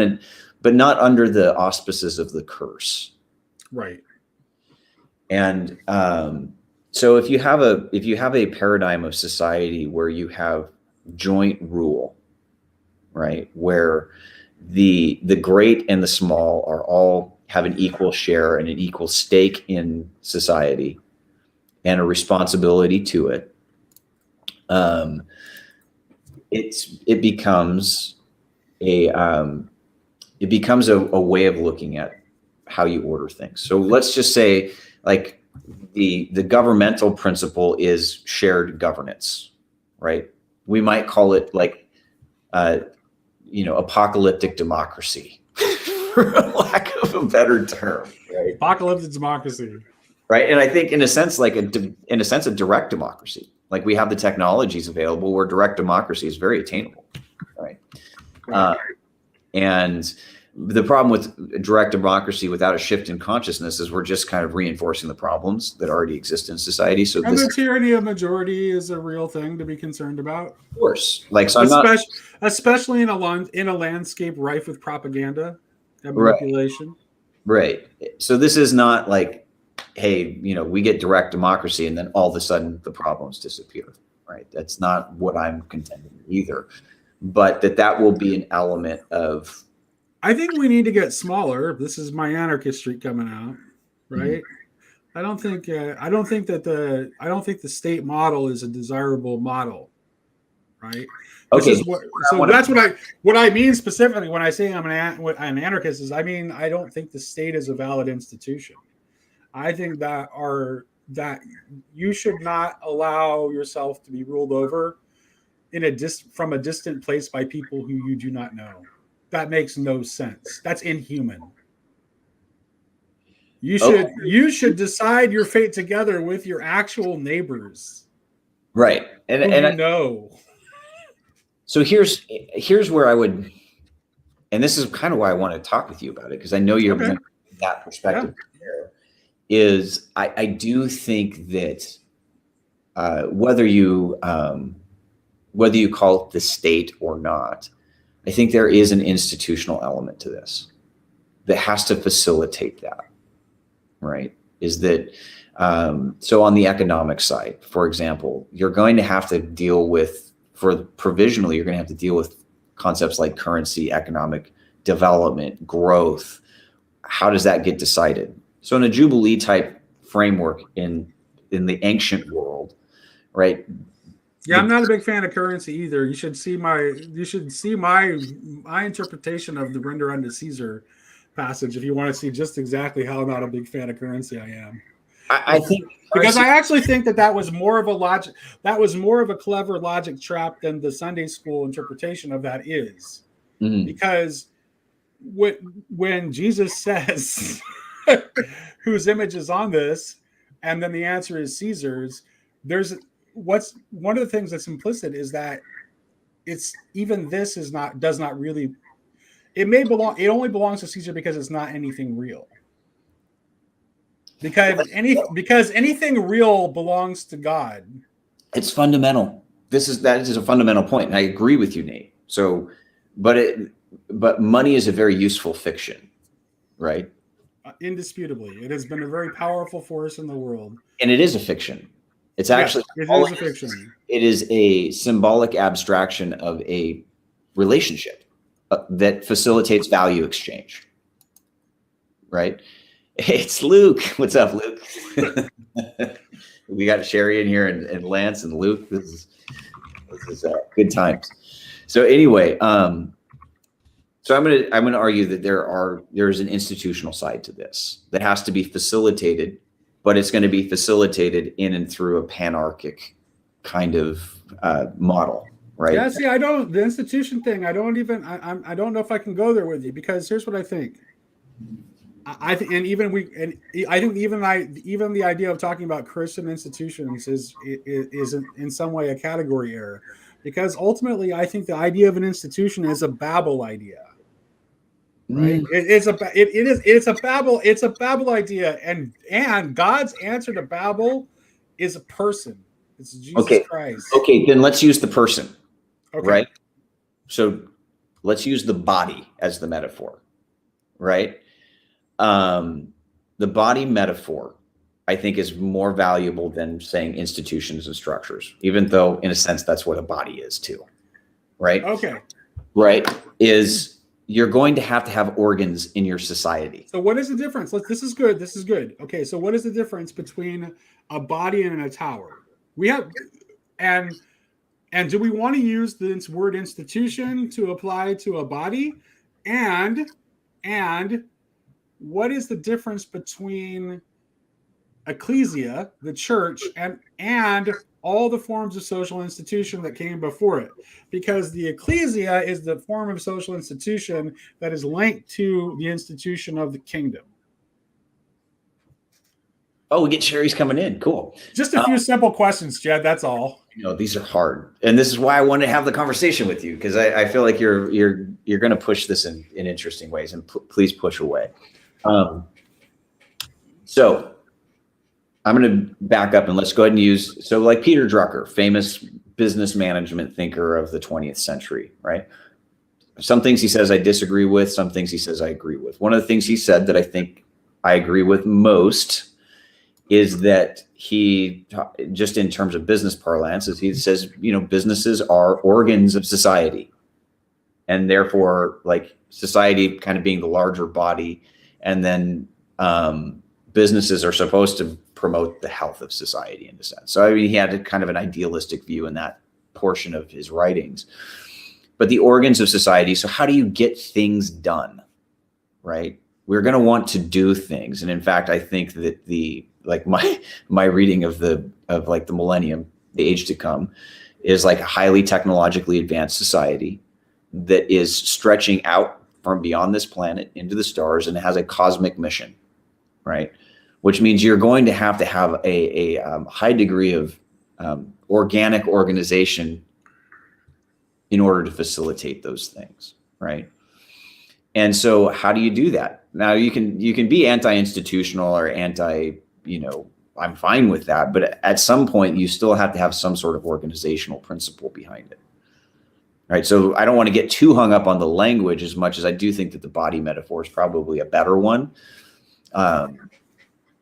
under the auspices of the curse. Right. And so if you have a paradigm of society where you have joint rule, right, where the great and the small are all have an equal share and an equal stake in society and a responsibility to it, it becomes a way of looking at how you order things. So let's just say, like, the governmental principle is shared governance, right? We might call it like apocalyptic democracy, for lack of a better term, right? Apocalyptic democracy. Right. And I think in a sense, a direct democracy, like we have the technologies available where direct democracy is very attainable. Right. And the problem with direct democracy without a shift in consciousness is we're just kind of reinforcing the problems that already exist in society. So the tyranny of majority is a real thing to be concerned about. Of course. Like, so especially in a landscape rife with propaganda and manipulation. Right. So this is not like, hey, we get direct democracy and then all of a sudden the problems disappear, right? That's not what I'm contending either. But that will be an element of. I think we need to get smaller. This is my anarchist streak coming out, right? Mm-hmm. I don't think the state model is a desirable model, right? Okay. That's what I mean specifically when I say I'm an anarchist. Is I mean I don't think the state is a valid institution. I think that you should not allow yourself to be ruled over from a distant place by people who you do not know. That makes no sense. That's inhuman. You should decide your fate together with your actual neighbors. Right. And know. So here's where I would, and this is kind of why I want to talk with you about it, because I know you're from that perspective. Yeah. Is I do think that whether you call it the state or not, I think there is an institutional element to this that has to facilitate that, right? Is that so on the economic side, for example, you're going to have to deal with, provisionally, you're going to have to deal with concepts like currency, economic development, growth. How does that get decided? So in a Jubilee type framework in the ancient world, right? Yeah, I'm not a big fan of currency either. You should see my interpretation of the render unto Caesar passage if you want to see just exactly how not a big fan of currency I am. I think because I actually think that was more of a clever logic trap than the Sunday school interpretation of that is. Mm-hmm. Because when Jesus says whose image is on this, and then the answer is Caesar's, one of the things that's implicit is that it's even this is not does not really. It may belong. It only belongs to Caesar because it's not anything real. Because anything real belongs to God. It's fundamental. That is a fundamental point, and I agree with you, Nate. So, but money is a very useful fiction, right? Indisputably, it has been a very powerful force in the world, and it is a fiction. It's actually it is a fiction. It is a symbolic abstraction of a relationship that facilitates value exchange, right? It's Luke. What's up, Luke? We got Sherry in here and Lance and Luke. This is good times. So anyway, so I'm gonna argue that there's an institutional side to this that has to be facilitated, but it's going to be facilitated in and through a panarchic kind of model, right? Yeah. See, the institution thing. I don't know if I can go there with you, because here's what I think. I think even the idea of talking about Christian institutions is in some way a category error, because ultimately I think the idea of an institution is a Babel idea, right? It's a Babel idea, and God's answer to Babel is a person. It's Jesus Christ. Okay, then let's use the person, okay. Right? So let's use the body as the metaphor, right? The body metaphor, I think, is more valuable than saying institutions and structures, even though in a sense that's what a body is too, right? Okay. Right. You're going to have organs in your society. So what is the difference? This is good. Okay. So what is the difference between a body and a tower? We have, and do we want to use the word institution to apply to a body? And what is the difference between ecclesia, the church, and all the forms of social institution that came before it? Because the ecclesia is the form of social institution that is linked to the institution of the kingdom. Oh, we get Sherry's coming in. Cool. Just a few simple questions, Jed. That's all. These are hard, and this is why I wanted to have the conversation with you, because I feel like you're going to push this in interesting ways, and please push away. So I'm going to back up and let's go ahead and like Peter Drucker, famous business management thinker of the 20th century, right? Some things he says I disagree with, some things he says I agree with. One of the things he said that I think I agree with most is that he, just in terms of business parlance, is he says, businesses are organs of society, and therefore like society kind of being the larger body, and then businesses are supposed to promote the health of society in a sense. So I mean, he had kind of an idealistic view in that portion of his writings. But the organs of society, so how do you get things done, right? We're going to want to do things. And in fact, I think that my reading of the millennium, the age to come, is like a highly technologically advanced society that is stretching out from beyond this planet into the stars and has a cosmic mission, right? Which means you're going to have a high degree of organic organization in order to facilitate those things, right? And so how do you do that? Now you can be anti-institutional or I'm fine with that, but at some point you still have to have some sort of organizational principle behind it. Right. So I don't want to get too hung up on the language as much as I do think that the body metaphor is probably a better one.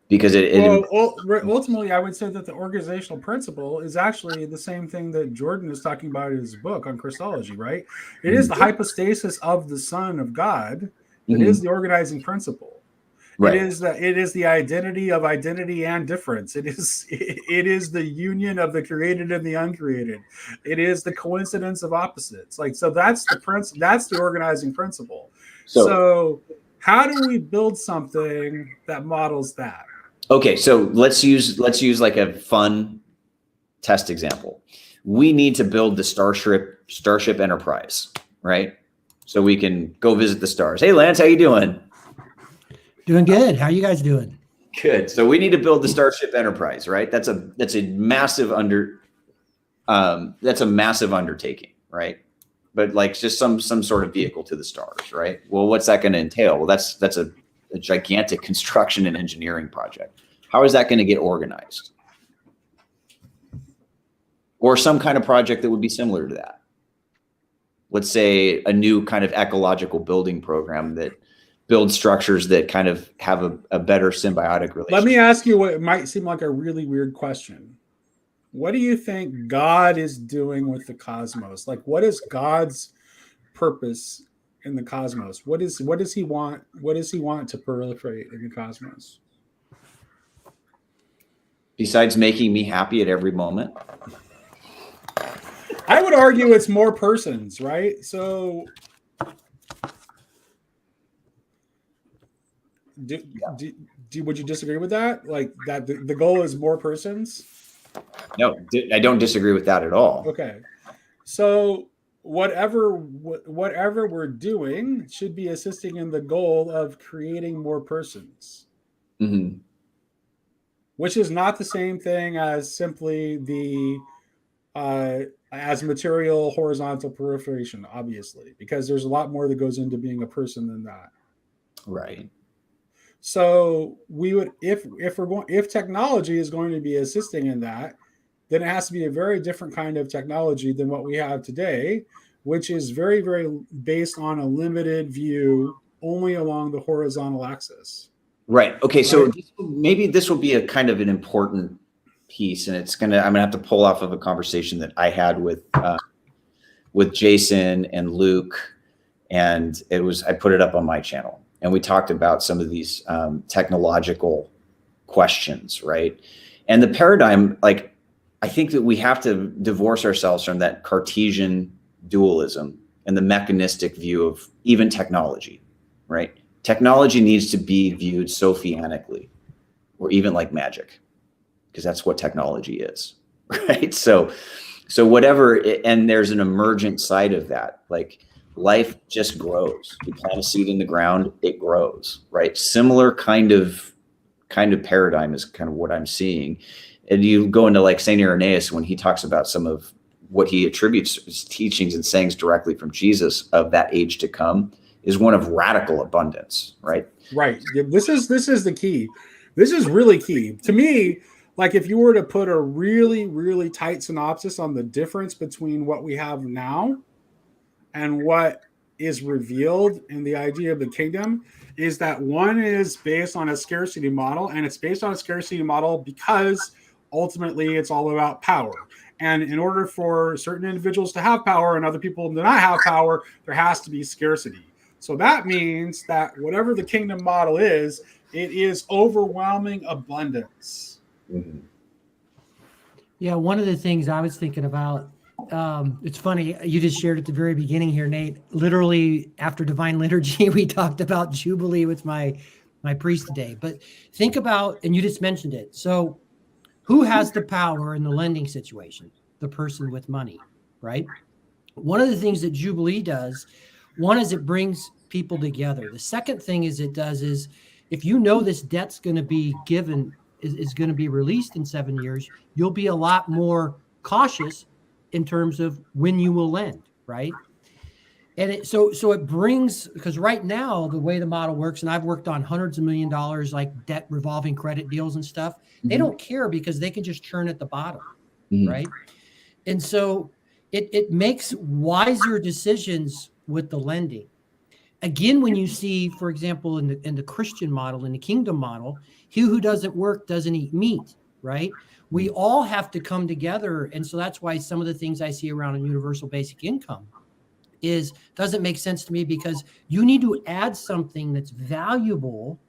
Because ultimately, I would say that the organizational principle is actually the same thing that Jordan is talking about in his book on Christology, right? It is the hypostasis of the Son of God that is the organizing principle. Right. It is the identity of identity and difference. It is the union of the created and the uncreated. It is the coincidence of opposites. So that's the organizing principle. So how do we build something that models that? Okay, so let's use like a fun test example. We need to build the Starship Enterprise, right? So we can go visit the stars. Hey, Lance, how you doing? Doing good. How you guys doing? Good. So we need to build the Starship Enterprise, right? That's a massive undertaking, right? but like just some sort of vehicle to the stars, right? Well, what's that going to entail? Well, that's a gigantic construction and engineering project. How is that going to get organized? Or some kind of project that would be similar to that. Let's say a new kind of ecological building program that builds structures that kind of have a better symbiotic relationship. Let me ask you what might seem like a really weird question. What do you think God is doing with the cosmos? Like, what is God's purpose in the cosmos? What does he want? What does he want to proliferate in the cosmos? Besides making me happy at every moment. I would argue it's more persons, right? So would you disagree with that? Like that the goal is more persons? No, I don't disagree with that at all. Okay. So whatever we're doing should be assisting in the goal of creating more persons. Mm-hmm. Which is not the same thing as simply the as material horizontal proliferation, obviously, because there's a lot more that goes into being a person than that. Right. So we would, if technology is going to be assisting in that, then it has to be a very different kind of technology than what we have today, which is very, very based on a limited view only along the horizontal axis. Right. Okay. So maybe this will be a kind of an important piece, and I'm gonna have to pull off of a conversation that I had with Jason and Luke, and I put it up on my channel, and we talked about some of these technological questions, right? And the paradigm, like, I think that we have to divorce ourselves from that Cartesian dualism and the mechanistic view of even technology, right? Technology needs to be viewed sophianically, or even like magic, because that's what technology is, right? So whatever, and there's an emergent side of that. Like, life just grows. You plant a seed in the ground, it grows, right? Similar kind of paradigm is kind of what I'm seeing. And you go into like St. Irenaeus when he talks about some of what he attributes his teachings and sayings directly from Jesus of that age to come is one of radical abundance, right? Right. This is the key. This is really key to me. Like, if you were to put a really, really tight synopsis on the difference between what we have now and what is revealed in the idea of the kingdom, is that one is based on a scarcity model, and it's based on a scarcity model because ultimately it's all about power. And in order for certain individuals to have power and other people to not have power, there has to be scarcity. So that means that whatever the kingdom model is, it is overwhelming abundance. Mm-hmm. Yeah, one of the things I was thinking about, it's funny, you just shared at the very beginning here, Nate. Literally after Divine Liturgy, we talked about Jubilee with my priest today. But think about, and you just mentioned it. So who has the power in the lending situation? The person with money, right? One of the things that Jubilee does, one is it brings people together. The second thing is if you know this debt's going to be given, is going to be released in 7 years, you'll be a lot more cautious in terms of when you will lend, right? And so it brings, because right now the way the model works, and I've worked on hundreds of $1 million like debt revolving credit deals and stuff, they don't care because they can just churn at the bottom, right? And so it makes wiser decisions with the lending. Again, when you see, for example, in the Christian model, in the kingdom model, he who doesn't work doesn't eat meat, right? We all have to come together. And so that's why some of the things I see around a universal basic income doesn't make sense to me, because you need to add something that's valuable.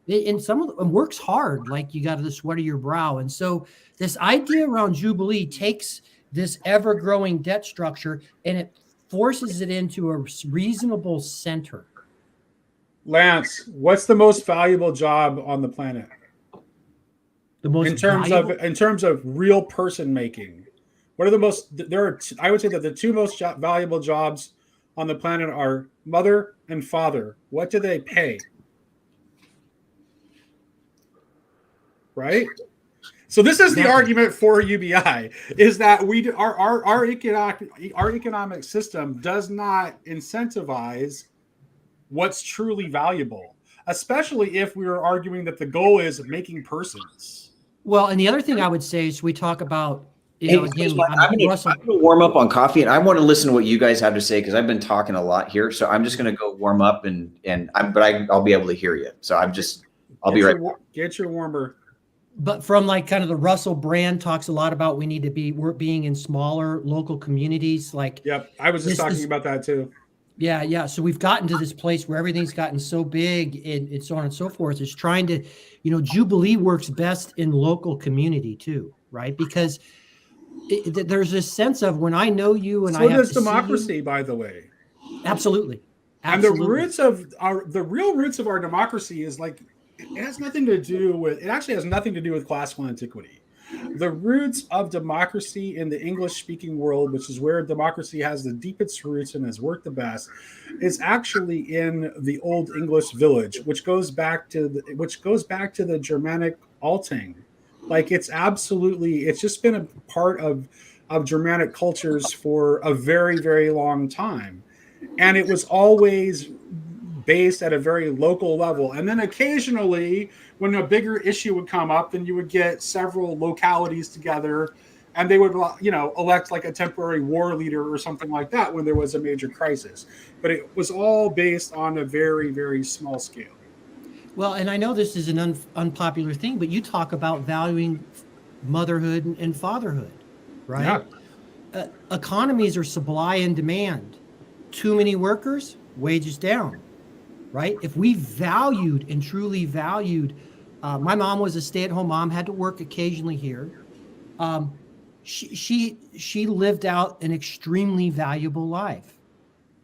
And some of them works hard, like you got the sweat of your brow. And so this idea around Jubilee takes this ever-growing debt structure and it forces it into a reasonable center. Lance, what's the most valuable job on the planet? The most in terms of real person making. What are the most? I would say that the two most valuable jobs on the planet are mother and father. What do they pay? Right? So this is the Exactly. argument for UBI, is that our economic system does not incentivize what's truly valuable, especially if we are arguing that the goal is making persons. Well, and the other thing I would say is we talk about, Hey, again, I'm Russell. gonna warm up on coffee, and I want to listen to what you guys have to say because I've been talking a lot here. So I'm just gonna go warm up, I'll be able to hear you. So I'll be right back. Get your warmer. But from like kind of the Russell brand talks a lot about we're being in smaller local communities. Like, yep, I was just talking about that too. Yeah. So we've gotten to this place where everything's gotten so big and so on and so forth. It's trying to, Jubilee works best in local community too, right? Because there's this sense of when I know you and so I have does to democracy, see you, by the way. Absolutely. And the real roots of our democracy is like, it actually has nothing to do with classical antiquity. The roots of democracy in the English-speaking world, which is where democracy has the deepest roots and has worked the best, is actually in the Old English village, which goes back to the Germanic Alting. Like it's just been a part of Germanic cultures for a very, very long time, and it was always based at a very local level. And then occasionally, when a bigger issue would come up, then you would get several localities together and they would, elect like a temporary war leader or something like that when there was a major crisis. But it was all based on a very, very small scale. Well, and I know this is an unpopular thing, but you talk about valuing motherhood and fatherhood, right? Yeah. Economies are supply and demand. Too many workers, wages down. Right? If we valued and truly valued, my mom was a stay-at-home mom, had to work occasionally here. She lived out an extremely valuable life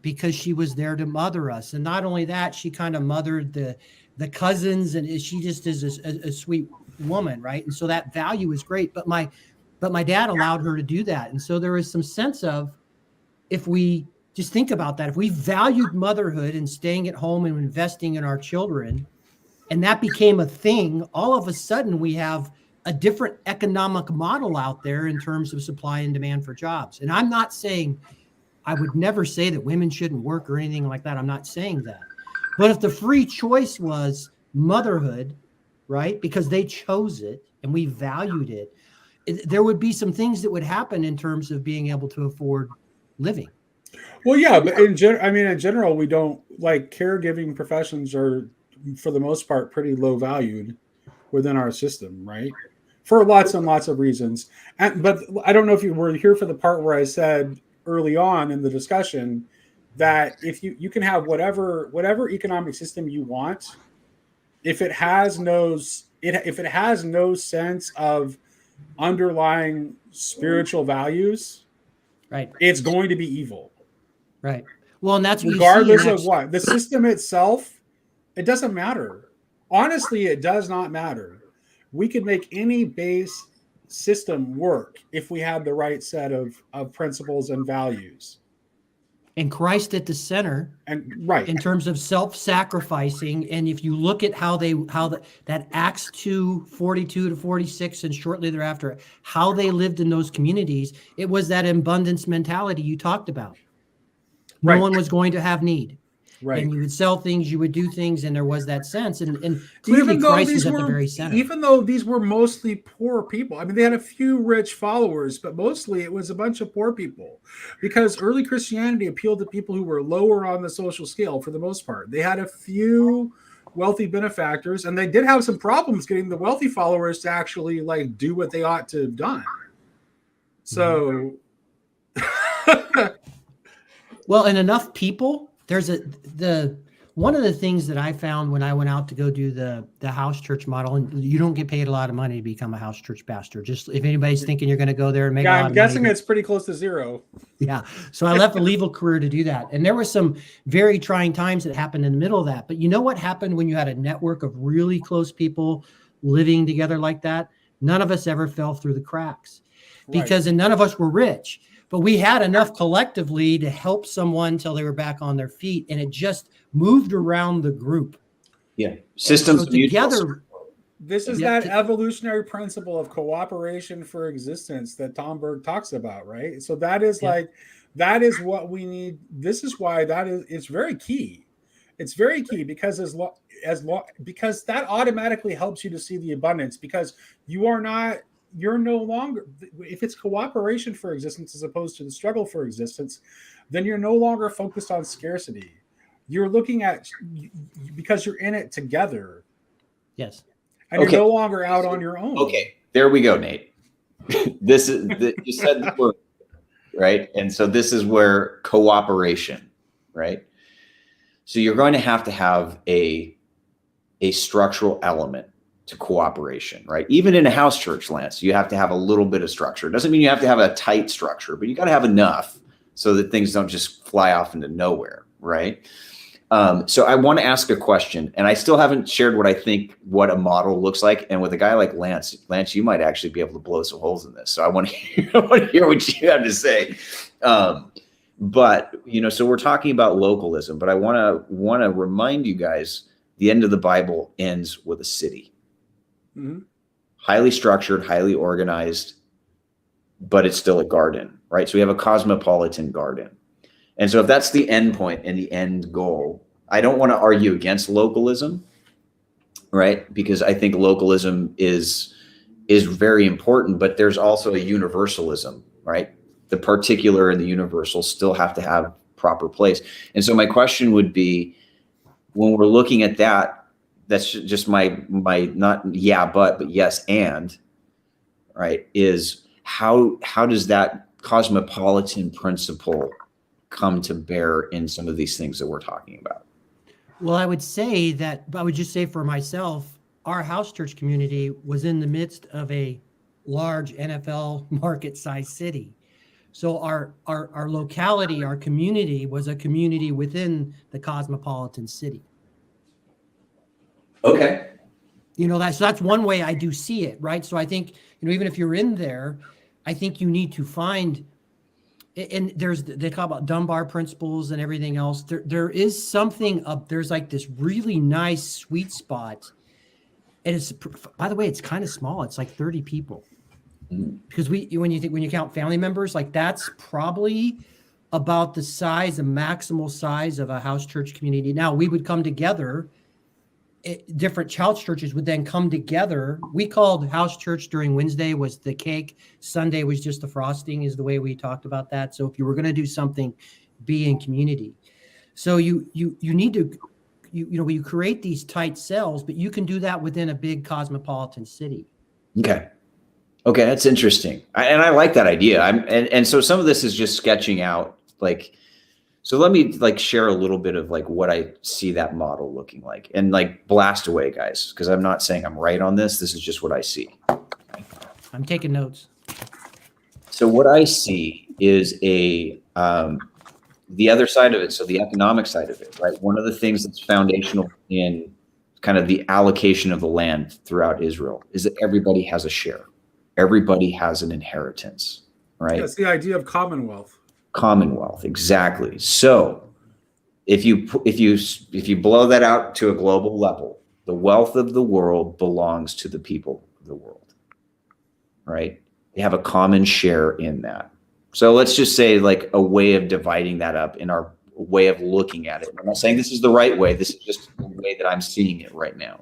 because she was there to mother us. And not only that, she kind of mothered the cousins, and she just is a sweet woman, right? And so that value is great. But my dad allowed her to do that. And so there is some sense of, if we just think about that. If we valued motherhood and staying at home and investing in our children, and that became a thing, all of a sudden we have a different economic model out there in terms of supply and demand for jobs. And I'm not saying, I would never say that women shouldn't work or anything like that. I'm not saying that. But if the free choice was motherhood, right, because they chose it and we valued it, there would be some things that would happen in terms of being able to afford living. Well, yeah, but in general, we don't, like, caregiving professions are, for the most part, pretty low valued within our system, right? For lots and lots of reasons. But I don't know if you were here for the part where I said early on in the discussion that if you can have whatever economic system you want, if it has no sense of underlying spiritual values, right, it's going to be evil. Right. Well, and that's what regardless of what the system itself, it doesn't matter. Honestly, it does not matter. We could make any base system work if we had the right set of principles and values. And Christ at the center, and right in terms of self-sacrificing. And if you look at how that Acts 2:42 to 46 and shortly thereafter, how they lived in those communities, it was that abundance mentality you talked about. No one was going to have need. Right. And you would sell things, you would do things, and there was that sense. And clearly Christ was at the very center. Even though these were mostly poor people. I mean, they had a few rich followers, but mostly it was a bunch of poor people. Because early Christianity appealed to people who were lower on the social scale for the most part. They had a few wealthy benefactors, and they did have some problems getting the wealthy followers to actually, like, do what they ought to have done. So... Well, and enough people, one of the things that I found when I went out to go do the house church model, and you don't get paid a lot of money to become a house church pastor. Just if anybody's thinking you're going to go there and make a lot of money. I'm guessing it's pretty close to zero. Yeah. So I left a legal career to do that. And there were some very trying times that happened in the middle of that. But you know what happened when you had a network of really close people living together like that? None of us ever fell through the cracks because and none of us were rich. But we had enough collectively to help someone till they were back on their feet, and it just moved around the group. Yeah, systems so together. This is Yeah. that evolutionary principle of cooperation for existence that Tom Berg talks about, right? So that is Yeah. like, that is what we need. This is why that is, it's very key. It's very key because because that automatically helps you to see the abundance, because you're no longer, if it's cooperation for existence as opposed to the struggle for existence, then you're no longer focused on scarcity. You're looking at, because you're in it together, Yes. and Okay. you're no longer out on your own. Okay, there we go, Nate. This is you said the word, right? And so this is where cooperation, right? So you're going to have a structural element to cooperation, right? Even in a house church, Lance, you have to have a little bit of structure. It doesn't mean you have to have a tight structure, but you got to have enough so that things don't just fly off into nowhere, right? So I want to ask a question, and I still haven't shared what I think what a model looks like. And with a guy like Lance, you might actually be able to blow some holes in this. So I want to hear what you have to say. But so we're talking about localism, but I want to remind you guys, the end of the Bible ends with a city. Mm-hmm. Highly structured, highly organized, but it's still a garden, right? So we have a cosmopolitan garden. And so if that's the end point and the end goal, I don't want to argue against localism, right? Because I think localism is very important, but there's also a universalism, right? The particular and the universal still have to have proper place. And so my question would be, when we're looking at that, that's just my not yeah, but yes, and, right, is how does that cosmopolitan principle come to bear in some of these things that we're talking about? Well, I would just say for myself, our house church community was in the midst of a large NFL market size city. So our locality, our community was a community within the cosmopolitan city. Okay. That's one way I do see it, right? So I think, even if you're in there, I think you need to find, and they talk about Dunbar principles and everything else. There is something up, there's like this really nice sweet spot. And it's, by the way, it's kind of small. It's like 30 people. Because when you count family members, like that's probably about the maximal size of a house church community. Now we would come together. Different house churches would then come together. We called house church during Wednesday was the cake. Sunday was just the frosting, is the way we talked about that. So if you were going to do something, be in community. So you need to, you create these tight cells, but you can do that within a big cosmopolitan city. Okay, that's interesting. I like that idea. And so some of this is just sketching out, like, so let me share a little bit of what I see that model looking like, and blast away, guys, because I'm not saying I'm right on this. This is just what I see. I'm taking notes. So what I see is the other side of it. So the economic side of it, right? One of the things that's foundational in kind of the allocation of the land throughout Israel is that everybody has a share. Everybody has an inheritance, right? That's the idea of commonwealth. Commonwealth, exactly. So if you blow that out to a global level, the wealth of the world belongs to the people of the world, right? They have a common share in that. So let's just say a way of dividing that up in our way of looking at it. I'm not saying this is the right way. This is just the way that I'm seeing it right now,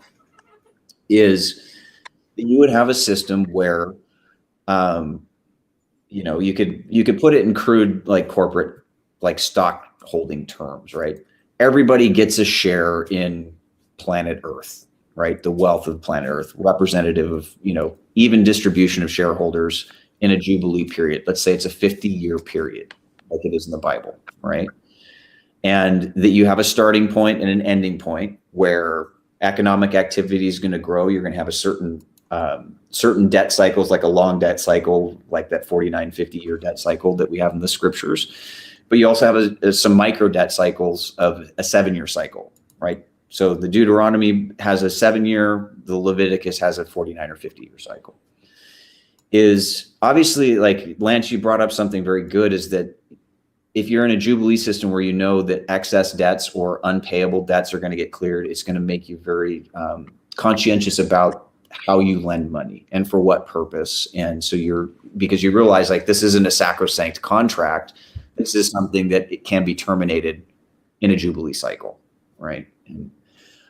is that you would have a system where you could put it in crude corporate stock holding terms, right? Everybody gets a share in planet Earth, right? The wealth of planet Earth, representative of even distribution of shareholders in a Jubilee period. Let's say it's a 50-year period, like it is in the Bible, right? And that you have a starting point and an ending point where economic activity is going to grow. You're going to have a certain debt cycles, like a long debt cycle, like that 49, 50-year debt cycle that we have in the scriptures. But you also have some micro debt cycles of a 7-year cycle, right? So the Deuteronomy has a 7-year, the Leviticus has a 49 or 50-year cycle. Is obviously, Lance, you brought up something very good, is that if you're in a Jubilee system where that excess debts or unpayable debts are going to get cleared, it's going to make you very conscientious about how you lend money and for what purpose. And so because you realize like this isn't a sacrosanct contract. This is something that it can be terminated in a Jubilee cycle, right?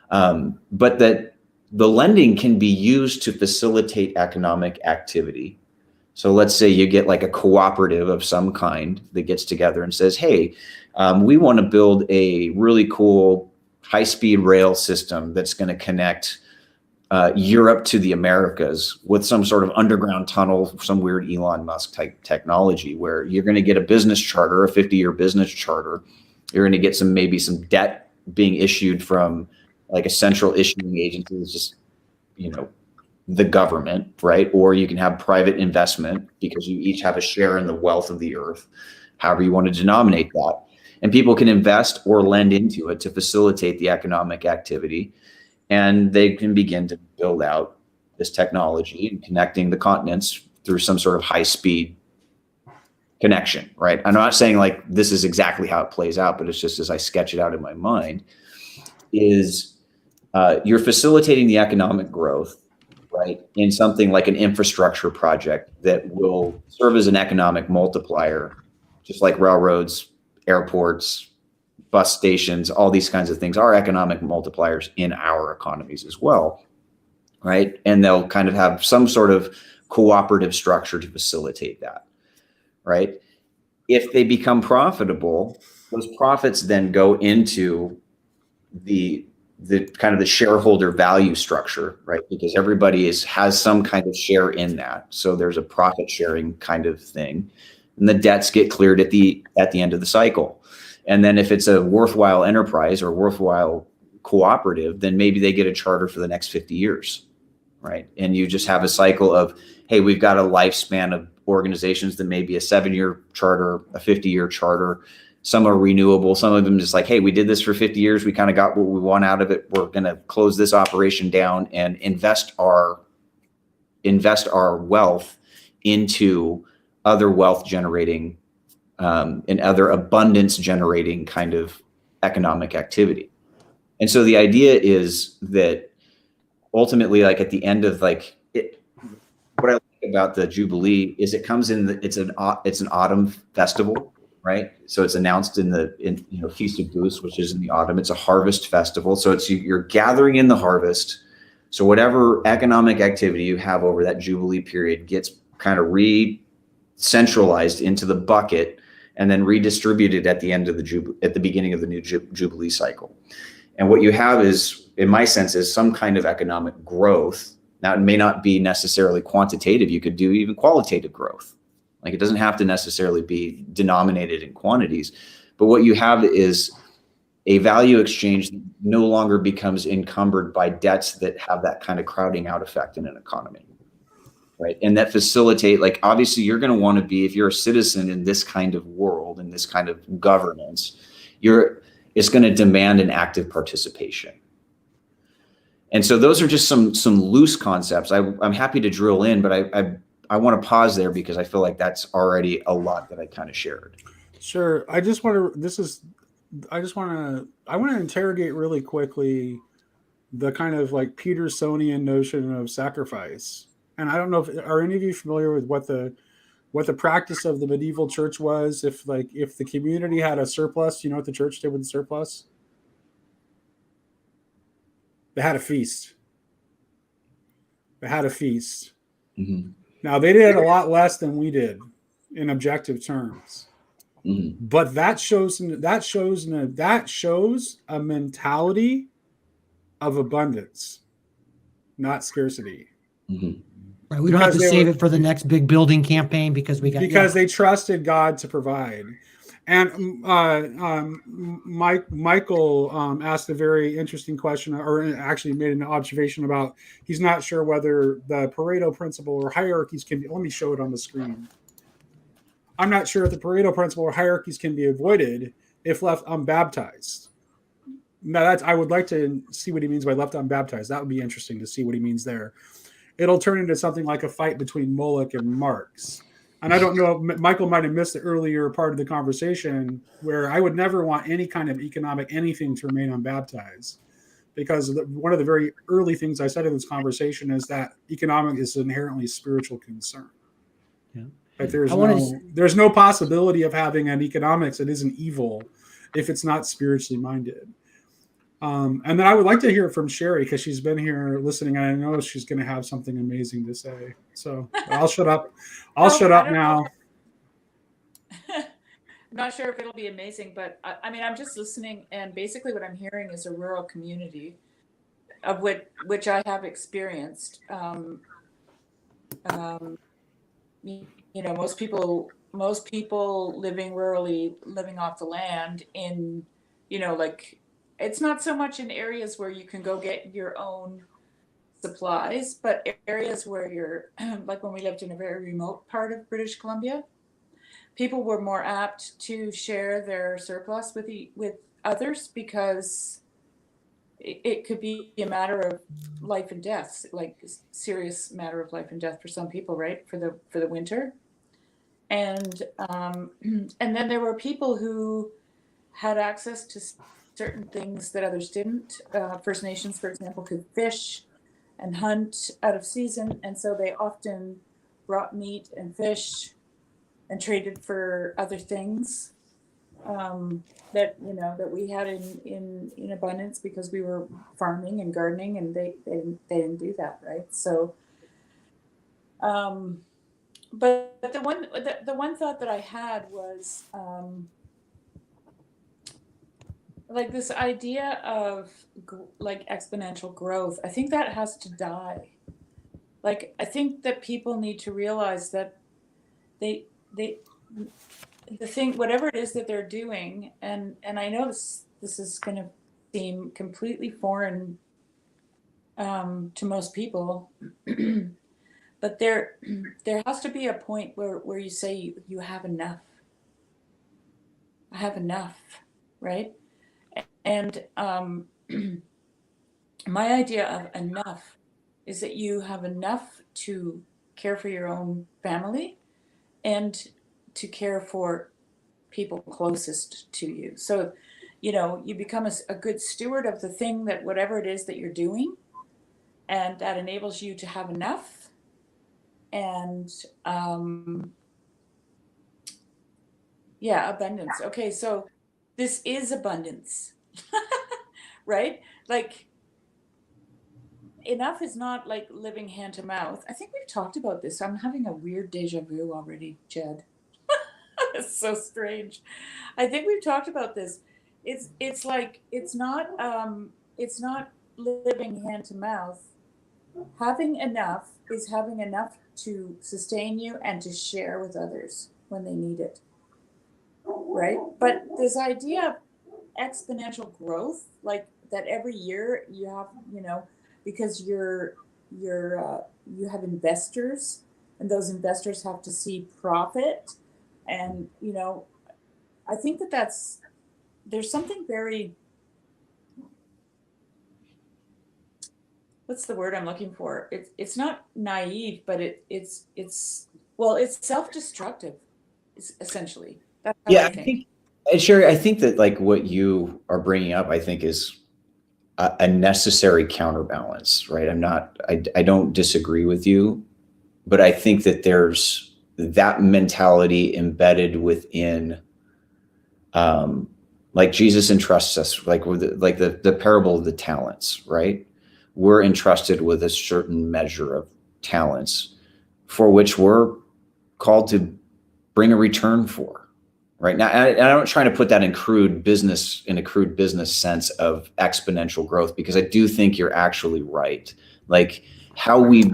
But that the lending can be used to facilitate economic activity. So let's say you get like a cooperative of some kind that gets together and says, hey, we want to build a really cool high-speed rail system that's going to connect Europe to the Americas with some sort of underground tunnel, some weird Elon Musk type technology where you're going to get a business charter, a 50-year business charter. You're going to get maybe some debt being issued from like a central issuing agency that's just, the government, right? Or you can have private investment because you each have a share in the wealth of the earth, however you want to denominate that. And people can invest or lend into it to facilitate the economic activity. And they can begin to build out this technology and connecting the continents through some sort of high-speed connection, right? I'm not saying like this is exactly how it plays out, but it's just as I sketch it out in my mind, is you're facilitating the economic growth, right, in something like an infrastructure project that will serve as an economic multiplier, just like railroads, airports, bus stations, all these kinds of things are economic multipliers in our economies as well, right? And they'll kind of have some sort of cooperative structure to facilitate that, right? If they become profitable, those profits then go into the kind of the shareholder value structure, right? Because everybody has some kind of share in that. So there's a profit sharing kind of thing. And the debts get cleared at the end of the cycle. And then if it's a worthwhile enterprise or worthwhile cooperative, then maybe they get a charter for the next 50 years, right? And you just have a cycle of, hey, we've got a lifespan of organizations that may be a 7-year charter, a 50-year charter. Some are renewable. Some of them just like, hey, we did this for 50 years. We kind of got what we want out of it. We're going to close this operation down and invest our wealth into other wealth generating and other abundance generating kind of economic activity. And so the idea is that ultimately, like at the end of like it, what I like about the Jubilee is it comes in, it's an autumn festival. Right. So it's announced in Feast of Booths, which is in the autumn. It's a harvest festival. So you're gathering in the harvest. So whatever economic activity you have over that Jubilee period gets kind of re-centralized into the bucket and then redistributed at the end of at the beginning of the new Jubilee cycle. And what you have is, in my sense, is some kind of economic growth. Now, it may not be necessarily quantitative. You could do even qualitative growth. Like it doesn't have to necessarily be denominated in quantities, but what you have is a value exchange that no longer becomes encumbered by debts that have that kind of crowding out effect in an economy, right? And that facilitate, like obviously you're going to want to be, if you're a citizen in this kind of world, in this kind of governance, it's going to demand an active participation. And so those are just some loose concepts. I'm happy to drill in, but I want to pause there because I feel like that's already a lot that I kind of shared. Sure. I want to interrogate really quickly the kind of like Petersonian notion of sacrifice. And I don't know are any of you familiar with what the practice of the medieval church was? If the community had a surplus, you know what the church did with the surplus? They had a feast. Mm-hmm. Now they did a lot less than we did in objective terms, but that shows a mentality of abundance, not scarcity. Mm-hmm. Right, we don't have to save it for the next big building campaign because they trusted God to provide. And Michael asked a very interesting question, or actually made an observation about he's not sure whether the Pareto principle or hierarchies can be. Let me show it on the screen. I'm not sure if the Pareto principle or hierarchies can be avoided if left unbaptized. Now, I would like to see what he means by left unbaptized. That would be interesting to see what he means there. It'll turn into something like a fight between Moloch and Marx. And I don't know, Michael might have missed the earlier part of the conversation where I would never want any kind of economic anything to remain unbaptized. because one of the very early things I said in this conversation is that economic is inherently spiritual concern. Yeah. Like there's no possibility of having an economics that isn't evil if it's not spiritually minded. And then I would like to hear from Sherry because she's been here listening, and I know she's going to have something amazing to say. So I'll shut up. I'll shut up now. I'm not sure if it'll be amazing, but I mean, I'm just listening, and basically what I'm hearing is a rural community of which I have experienced. You know, most people living rurally, living off the land in, you know, like, it's not so much in areas where you can go get your own supplies, but areas where you're like when we lived in a very remote part of British Columbia, people were more apt to share their surplus with others because it could be a matter of life and death, like a serious matter of life and death for some people, right? For the winter. And then there were people who had access to certain things that others didn't. First Nations, for example, could fish and hunt out of season, and so they often brought meat and fish and traded for other things that we had in abundance because we were farming and gardening, and they didn't do that, right? So, but the one thought that I had was like this idea of like exponential growth. I think that has to die. Like, I think that people need to realize that the thing, whatever it is that they're doing, and I know this is going to seem completely foreign to most people, but there has to be a point where you say you have enough. I have enough, right? And my idea of enough is that you have enough to care for your own family and to care for people closest to you. So, you know, you become a good steward of the thing, that whatever it is that you're doing, and that enables you to have enough. And abundance. Okay, so this is abundance. Right? Like, enough is not like living hand to mouth. I think we've talked about this. I'm having a weird deja vu already, Jed. It's so strange. I think we've talked about this. It's like it's not living hand to mouth. Having enough is having enough to sustain you and to share with others when they need it. Right? But this idea of exponential growth, like that every year you have, you know, because you have investors, and those investors have to see profit, and you know, I think there's something very, what's the word I'm looking for? It's not naive, but it's self-destructive, essentially. That's how I think. And Sherry, I think that like what you are bringing up, I think is a necessary counterbalance, right? I don't disagree with you, but I think that there's that mentality embedded within, like Jesus entrusts us, like with the parable of the talents, right? We're entrusted with a certain measure of talents for which we're called to bring a return for. Right now, and I'm not trying to put that in a crude business sense of exponential growth, because I do think you're actually right. Like how we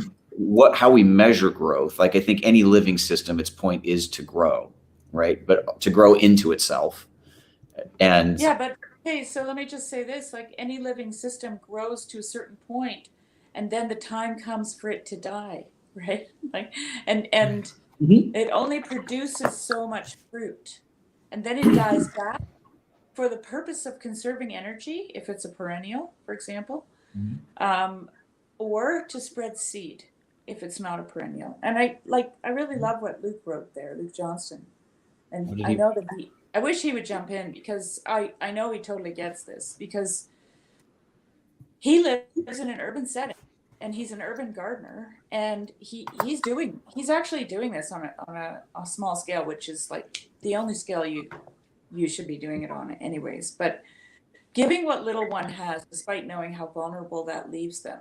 measure growth. Like I think any living system, its point is to grow, right? But to grow into itself. And yeah, but okay, so let me just say this: like any living system grows to a certain point, and then the time comes for it to die, right? Like, and it only produces so much fruit. And then it dies back for the purpose of conserving energy, if it's a perennial, for example, or to spread seed, if it's not a perennial. And I really love what Luke wrote there, Luke Johnston. And I know that I wish he would jump in, because I know he totally gets this, because he lives in an urban setting, and he's an urban gardener, and he's actually doing this on a small scale, which is like the only scale you should be doing it on anyways. But giving what little one has, despite knowing how vulnerable that leaves them,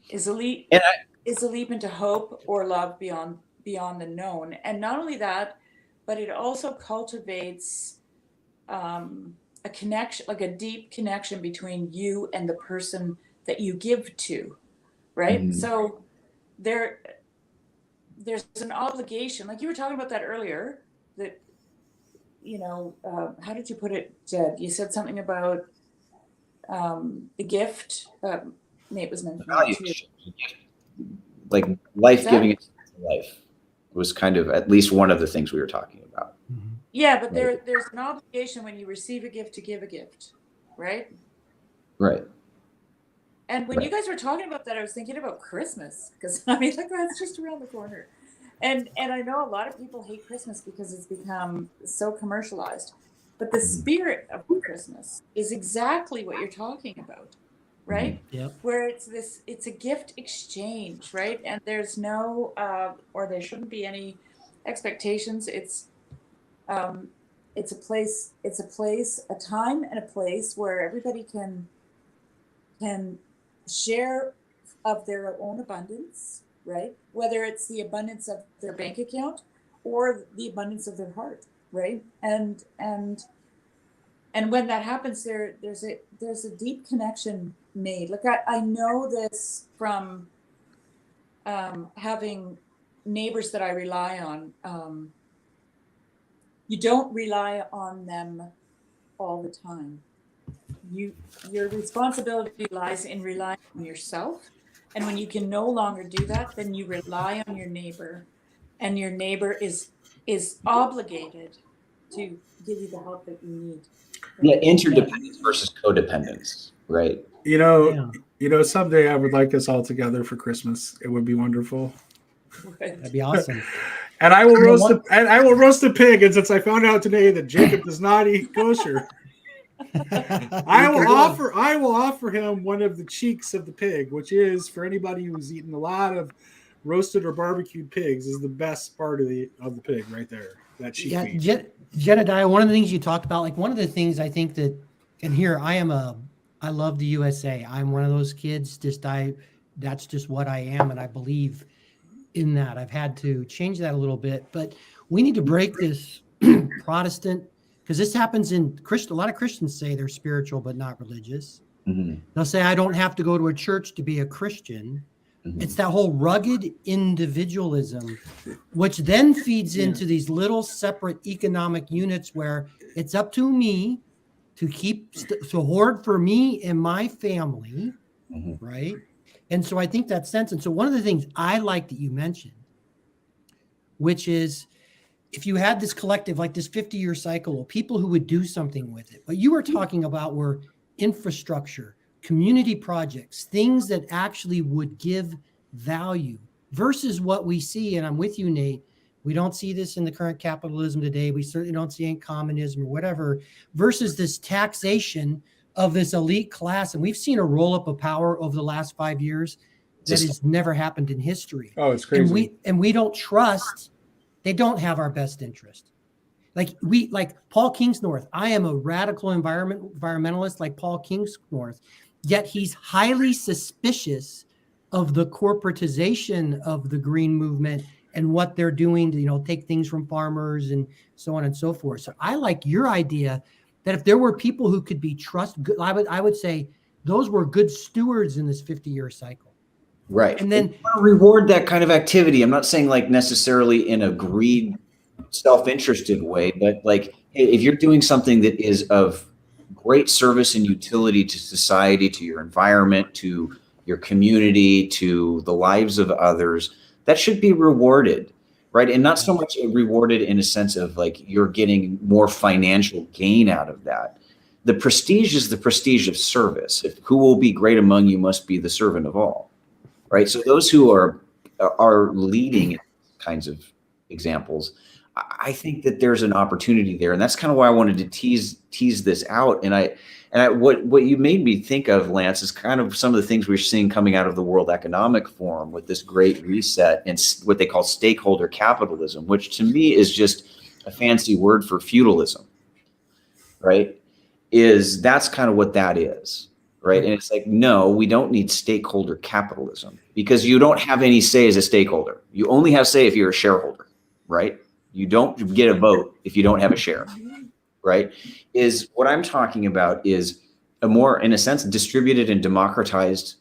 is a leap. Is a leap into hope or love beyond the known. And not only that, but it also cultivates a connection, like a deep connection between you and the person that you give to, right? So there's an obligation, like you were talking about that earlier, that, how did you put it, Jed? You said something about the gift. Nate was mentioning Value, too. like life giving life was kind of at least one of the things we were talking about. Yeah, but there's an obligation when you receive a gift to give a gift, right? Right. And when you guys were talking about that, I was thinking about Christmas, because I mean, like, that's just around the corner. And I know a lot of people hate Christmas because it's become so commercialized. But the spirit of Christmas is exactly what you're talking about, right? Yep. Where it's a gift exchange, right? And there's no, or there shouldn't be any expectations. It's a place, a time and a place where everybody can share of their own abundance, right? Whether it's the abundance of their bank account or the abundance of their heart, right? And when that happens, there's a deep connection made. Like I know this from having neighbors that I rely on. You don't rely on them all the time. Your responsibility lies in relying on yourself. And when you can no longer do that, then you rely on your neighbor, and your neighbor is obligated to give you the help that you need. Yeah, interdependence versus codependence, right? Someday I would like us all together for Christmas. It would be wonderful. Right. That'd be awesome. And I will roast a pig. And since I found out today that Jacob does not eat kosher, I will offer him one of the cheeks of the pig, which is, for anybody who's eaten a lot of roasted or barbecued pigs, is the best part of the pig right there. That cheek meat. Jed and I, one of the things you talked about, like one of the things I think that, and here I love the USA. I'm one of those kids. That's just what I am, and I believe in that. I've had to change that a little bit, but we need to break this Protestant, because this happens in Christian. A lot of Christians say they're spiritual but not religious. They'll say, I don't have to go to a church to be a Christian. It's that whole rugged individualism, which then feeds into these little separate economic units where it's up to me to to hoard for me and my family, right? And so I think that sense. And so one of the things I like that you mentioned, which is if you had this collective, like this 50-year cycle of people who would do something with it, what you were talking about were infrastructure, community projects, things that actually would give value versus what we see. And I'm with you, Nate. We don't see this in the current capitalism today. We certainly don't see it in communism or whatever, versus this taxation of this elite class. And we've seen a roll up of power over the last 5 years that has never happened in history. Oh, it's crazy. And we don't trust, they don't have our best interest. Like Paul Kingsnorth, I am a radical environmentalist like Paul Kingsnorth, yet he's highly suspicious of the corporatization of the green movement and what they're doing to, take things from farmers and so on and so forth. So I like your idea that if there were people who could be trusted, I would say those were good stewards in this 50-year cycle. Right. And then you want to reward that kind of activity. I'm not saying like necessarily in a greed, self-interested way, but like, hey, if you're doing something that is of great service and utility to society, to your environment, to your community, to the lives of others, that should be rewarded, right? And not so much rewarded in a sense of like you're getting more financial gain out of that. The prestige is the prestige of service. If who will be great among you must be the servant of all, right? So those who are leading kinds of examples, I think that there's an opportunity there, and that's kind of why I wanted to tease this out. What you made me think of, Lance, is kind of some of the things we're seeing coming out of the World Economic Forum with this great reset and what they call stakeholder capitalism, which to me is just a fancy word for feudalism, right? That's kind of what that is, right? And it's like, no, we don't need stakeholder capitalism, because you don't have any say as a stakeholder. You only have say if you're a shareholder, right? You don't get a vote if you don't have a share, right? Is what I'm talking about is a more, in a sense, distributed and democratized,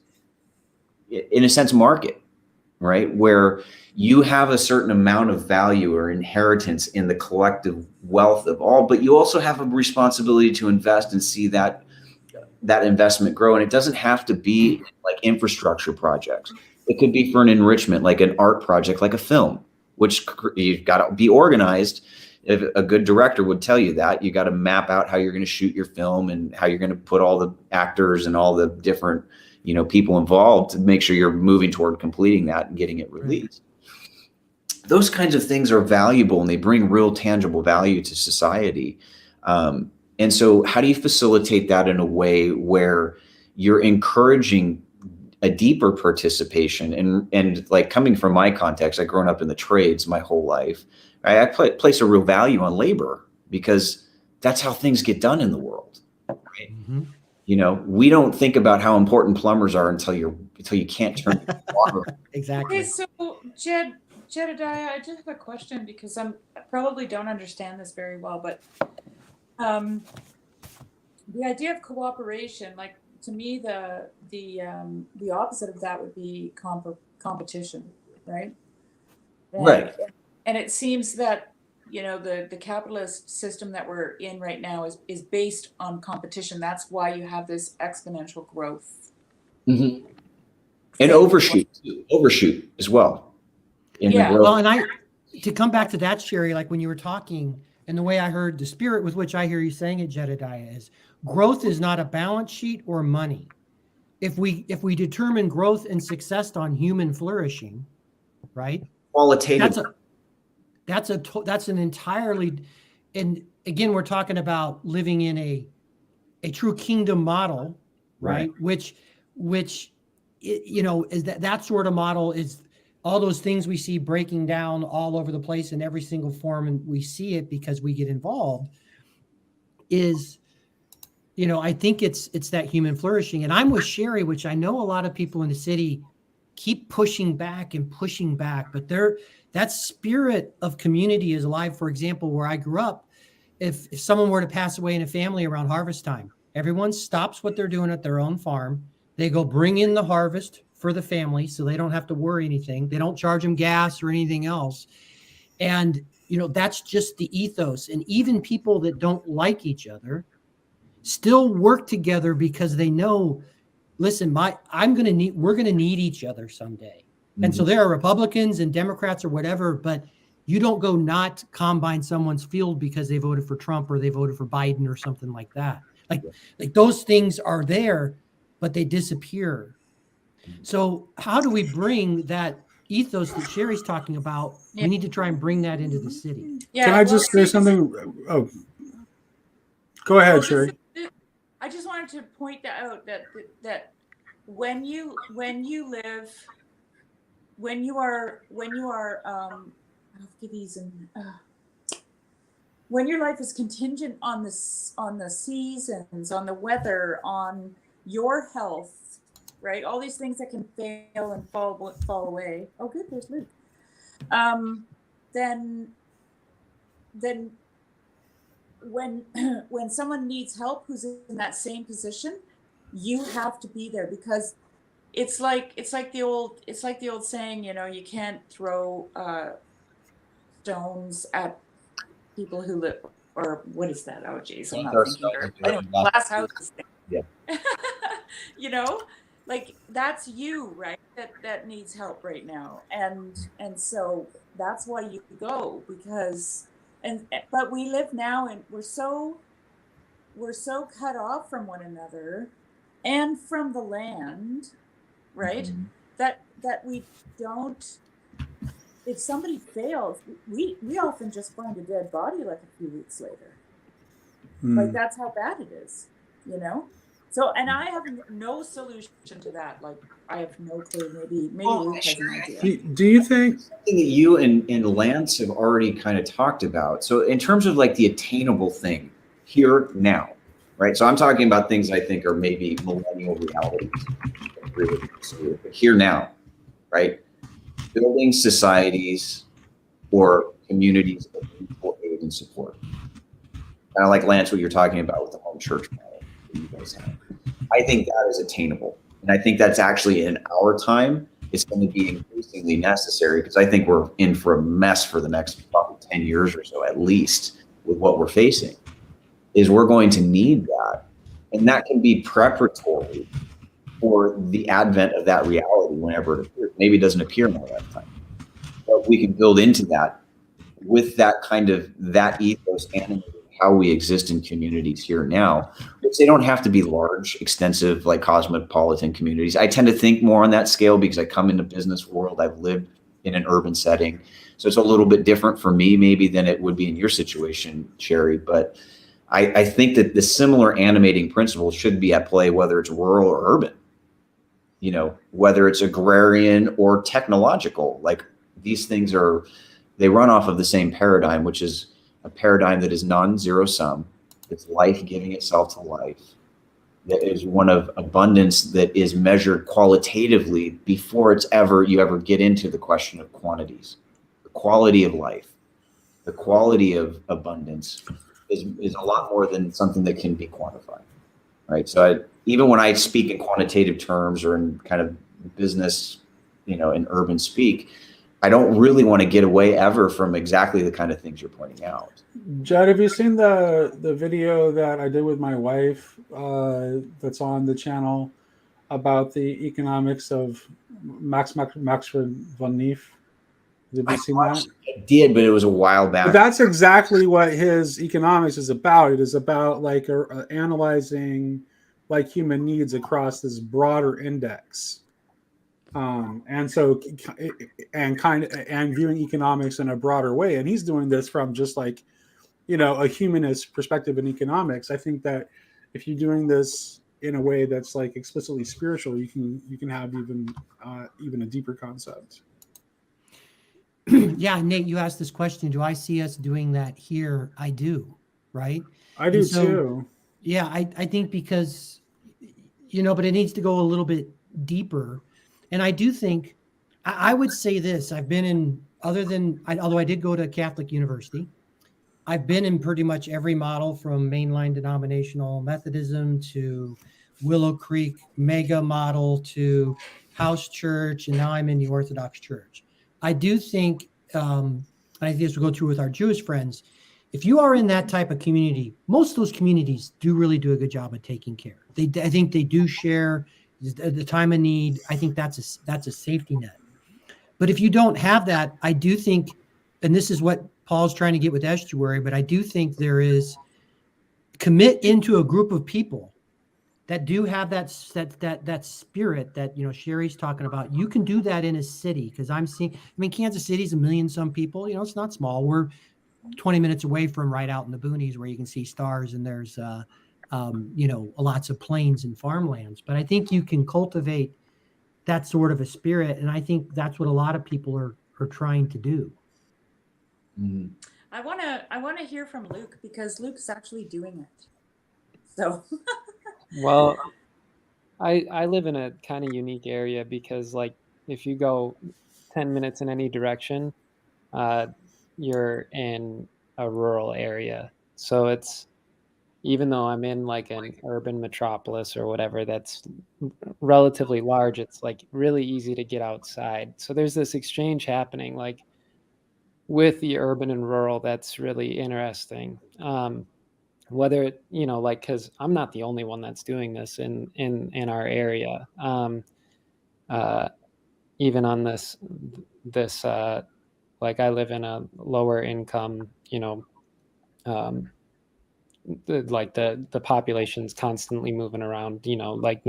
in a sense, market, right? Where you have a certain amount of value or inheritance in the collective wealth of all, but you also have a responsibility to invest and see that investment grow. And it doesn't have to be like infrastructure projects. It could be for an enrichment, like an art project, like a film, which you've got to be organized. If a good director would tell you that, you got to map out how you're going to shoot your film and how you're going to put all the actors and all the different, people involved to make sure you're moving toward completing that and getting it released. Those kinds of things are valuable, and they bring real tangible value to society. And so how do you facilitate that in a way where you're encouraging a deeper participation? And like, coming from my context, I've grown up in the trades my whole life. I place a real value on labor, because that's how things get done in the world. Right? Mm-hmm. We don't think about how important plumbers are until you can't turn water. Exactly. Okay, so Jed and I just have a question, because I probably don't understand this very well, but the idea of cooperation, like, to me, the opposite of that would be competition, right? Right. And it seems that the capitalist system that we're in right now is based on competition. That's why you have this exponential growth. Mm-hmm. And overshoot as well. Well, and to come back to that, Sherry, like when you were talking, and the way I heard the spirit with which I hear you saying it, Jedediah, is growth is not a balance sheet or money. If we determine growth and success on human flourishing, right? Qualitative. That's an entirely, and again, we're talking about living in a true kingdom model, right? Which is that sort of model is all those things we see breaking down all over the place in every single form, and we see it because we get involved, is, I think it's that human flourishing. And I'm with Sherry, which I know a lot of people in the city keep pushing back, but that spirit of community is alive. For example, where I grew up, if someone were to pass away in a family around harvest time, everyone stops what they're doing at their own farm. They go bring in the harvest for the family, so they don't have to worry anything. They don't charge them gas or anything else. And, that's just the ethos. And even people that don't like each other still work together, because they know, listen, we're going to need each other someday. Mm-hmm. And so there are Republicans and Democrats or whatever, but you don't go not combine someone's field because they voted for Trump or they voted for Biden or something like that. Like those things are there, but they disappear. So how do we bring that ethos that Sherry's talking about? We need to try and bring that into the city. Yeah. Can I just say something? Oh, go ahead, Sherry. I just wanted to point out that when you when your life is contingent on the seasons, on the weather, on your health, right? All these things that can fail and fall away. Oh, good, there's Luke. Then when someone needs help who's in that same position, you have to be there, because it's like the old saying, you can't throw stones at people who live, or what is that? Oh geez, I'm not thinking. Glass houses. Yeah. Like that's you, right? That needs help right now, and so that's why you go, because but we live now and we're so cut off from one another and from the land, right? Mm-hmm. that we don't if somebody fails, we often just find a dead body like a few weeks later. Like that's how bad it is, you know? So, and I have no solution to that. Like I have no clue. Maybe Luke has an idea. Do you think something that you and Lance have already kind of talked about? So in terms of like the attainable thing here now, right? So I'm talking about things I think are maybe millennial realities, but here now, right? Building societies or communities of mutual aid and support. Kind of like Lance, what you're talking about with the home church model that you guys have. I think that is attainable. And I think that's actually in our time, it's going to be increasingly necessary because I think we're in for a mess for the next probably 10 years or so, at least with what we're facing, is we're going to need that. And that can be preparatory for the advent of that reality whenever it appears. Maybe it doesn't appear in our lifetime, but we can build into that with that kind of that ethos animating how we exist in communities here now. Which they don't have to be large, extensive, like cosmopolitan communities. I tend to think more on that scale because I come into business world. I've lived in an urban setting, so it's a little bit different for me maybe than it would be in your situation, Sherry. But I think that the similar animating principles should be at play, whether it's rural or urban. You know, whether it's agrarian or technological, like these things they run off of the same paradigm, which is a paradigm that is non-zero sum. It's life giving itself to life. That is one of abundance that is measured qualitatively before you ever get into the question of quantities. The quality of life, the quality of abundance is a lot more than something that can be quantified, right? So even when I speak in quantitative terms or in kind of business, in urban speak, I don't really want to get away ever from exactly the kind of things you're pointing out. Jed, have you seen the video that I did with my wife that's on the channel about the economics of Max von Neef? Did you see that? I did, but it was a while back. But that's exactly what his economics is about. It is about like analyzing like human needs across this broader index. And viewing economics in a broader way. And he's doing this from just like, a humanist perspective in economics. I think that if you're doing this in a way that's like explicitly spiritual, you can have even a deeper concept. Yeah, Nate, you asked this question. Do I see us doing that here? I do, right? I do too. Yeah, I think because, but it needs to go a little bit deeper. And I do think, I would say this, I've been in, although I did go to Catholic University, I've been in pretty much every model from mainline denominational Methodism to Willow Creek mega model to house church, and now I'm in the Orthodox Church. I do think, and I think this will go through with our Jewish friends, if you are in that type of community, most of those communities do really do a good job of taking care. I think they do share the time of need. I think that's a safety net. But if you don't have that, I do think, and this is what Paul's trying to get with estuary, but I do think there is commit into a group of people that do have that spirit that, Sherry's talking about. You can do that in a city because Kansas City's 1 million some people, it's not small. We're 20 minutes away from right out in the boonies where you can see stars and there's, lots of plains and farmlands. But I think you can cultivate that sort of a spirit. And I think that's what a lot of people are trying to do. Mm-hmm. I want to hear from Luke because Luke's actually doing it. So, well, I live in a kind of unique area because, like, if you go 10 minutes in any direction, you're in a rural area. So it's, even though I'm in like an urban metropolis or whatever that's relatively large, it's like really easy to get outside. So there's this exchange happening, like, with the urban and rural. That's really interesting. Whether it, because I'm not the only one that's doing this in our area. Even on this like, I live in a lower income, the population's constantly moving around, like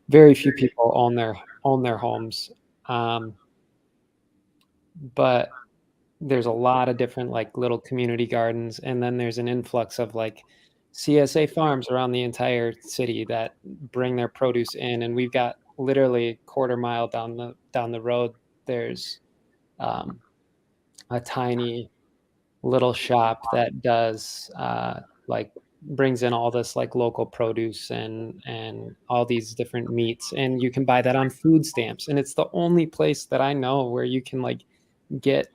very few people own their homes. but there's a lot of different like little community gardens, and then there's an influx of like CSA farms around the entire city that bring their produce in, and we've got literally quarter mile down the road. There's a tiny little shop that does like brings in all this like local produce and all these different meats, and you can buy that on food stamps, and it's the only place that I know where you can like get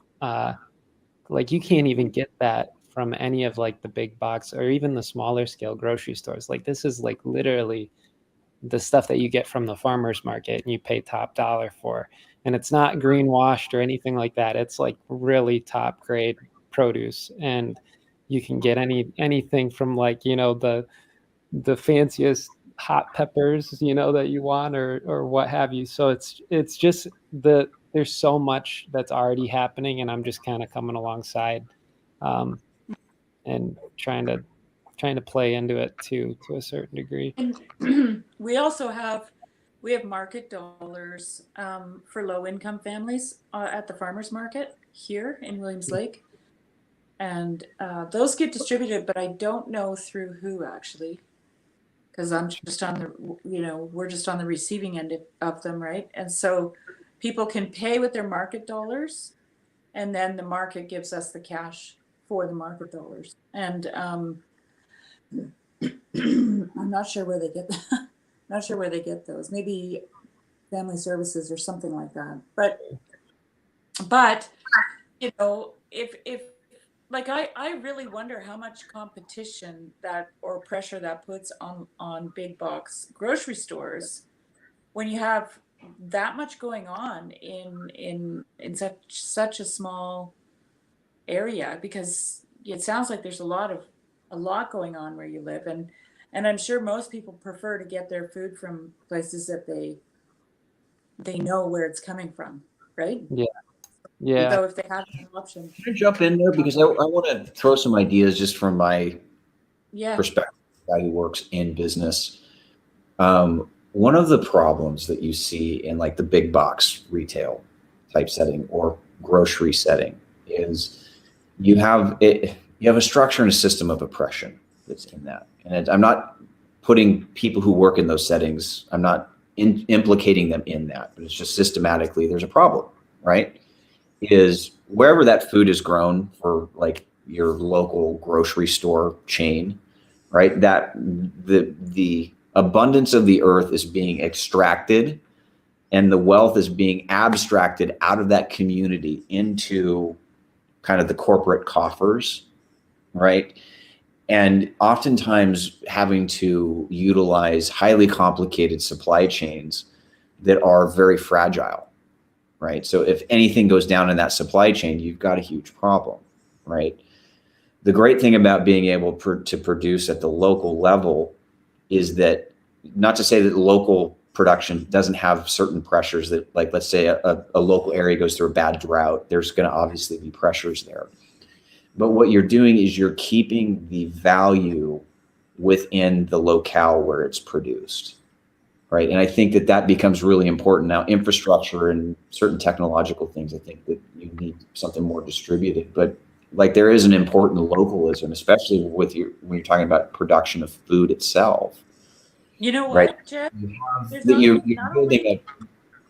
like you can't even get that from any of like the big box or even the smaller scale grocery stores. Like this is like literally the stuff that you get from the farmers market and you pay top dollar for, and it's not greenwashed or anything like that. It's like really top grade produce, and you can get anything from like, you know, the fanciest hot peppers, you know, that you want or what have you. So it's just there's so much that's already happening, and I'm just kind of coming alongside and trying to play into it to a certain degree. And we also have market dollars for low income families at the farmers market here in Williams Lake, and those get distributed, but I don't know through who actually, because I'm just on the, you know, we're just on the receiving end of them, right? And so people can pay with their market dollars, and then the market gives us the cash for the market dollars. And I'm not sure where they get that. Not sure where they get those. Maybe family services or something like that. But you know, if like I really wonder how much competition that or pressure that puts on big box grocery stores when you have that much going on in such a small area, because it sounds like there's a lot going on where you live, and I'm sure most people prefer to get their food from places that they know where it's coming from, right? Yeah. So if they have an option. Can I jump in there because I want to throw some ideas just from my perspective, guy who works in business. One of the problems that you see in like the big box retail type setting or grocery setting is you have a structure and a system of oppression that's in that. And I'm not putting people who work in those settings, I'm not implicating them in that, but it's just systematically there's a problem, right? Is wherever that food is grown for like your local grocery store chain, right? That the abundance of the earth is being extracted and the wealth is being abstracted out of that community into kind of the corporate coffers, right? And oftentimes having to utilize highly complicated supply chains that are very fragile, right? So if anything goes down in that supply chain, you've got a huge problem, right? The great thing about being able to produce at the local level is that, not to say that local production doesn't have certain pressures that, like, let's say a local area goes through a bad drought, there's going to obviously be pressures there. But what you're doing is you're keeping the value within the locale where it's produced, right? And I think that becomes really important now. Infrastructure and certain technological things, I think that you need something more distributed. But like there is an important localism, especially when you're talking about production of food itself. You know what, right? Jed? You're building a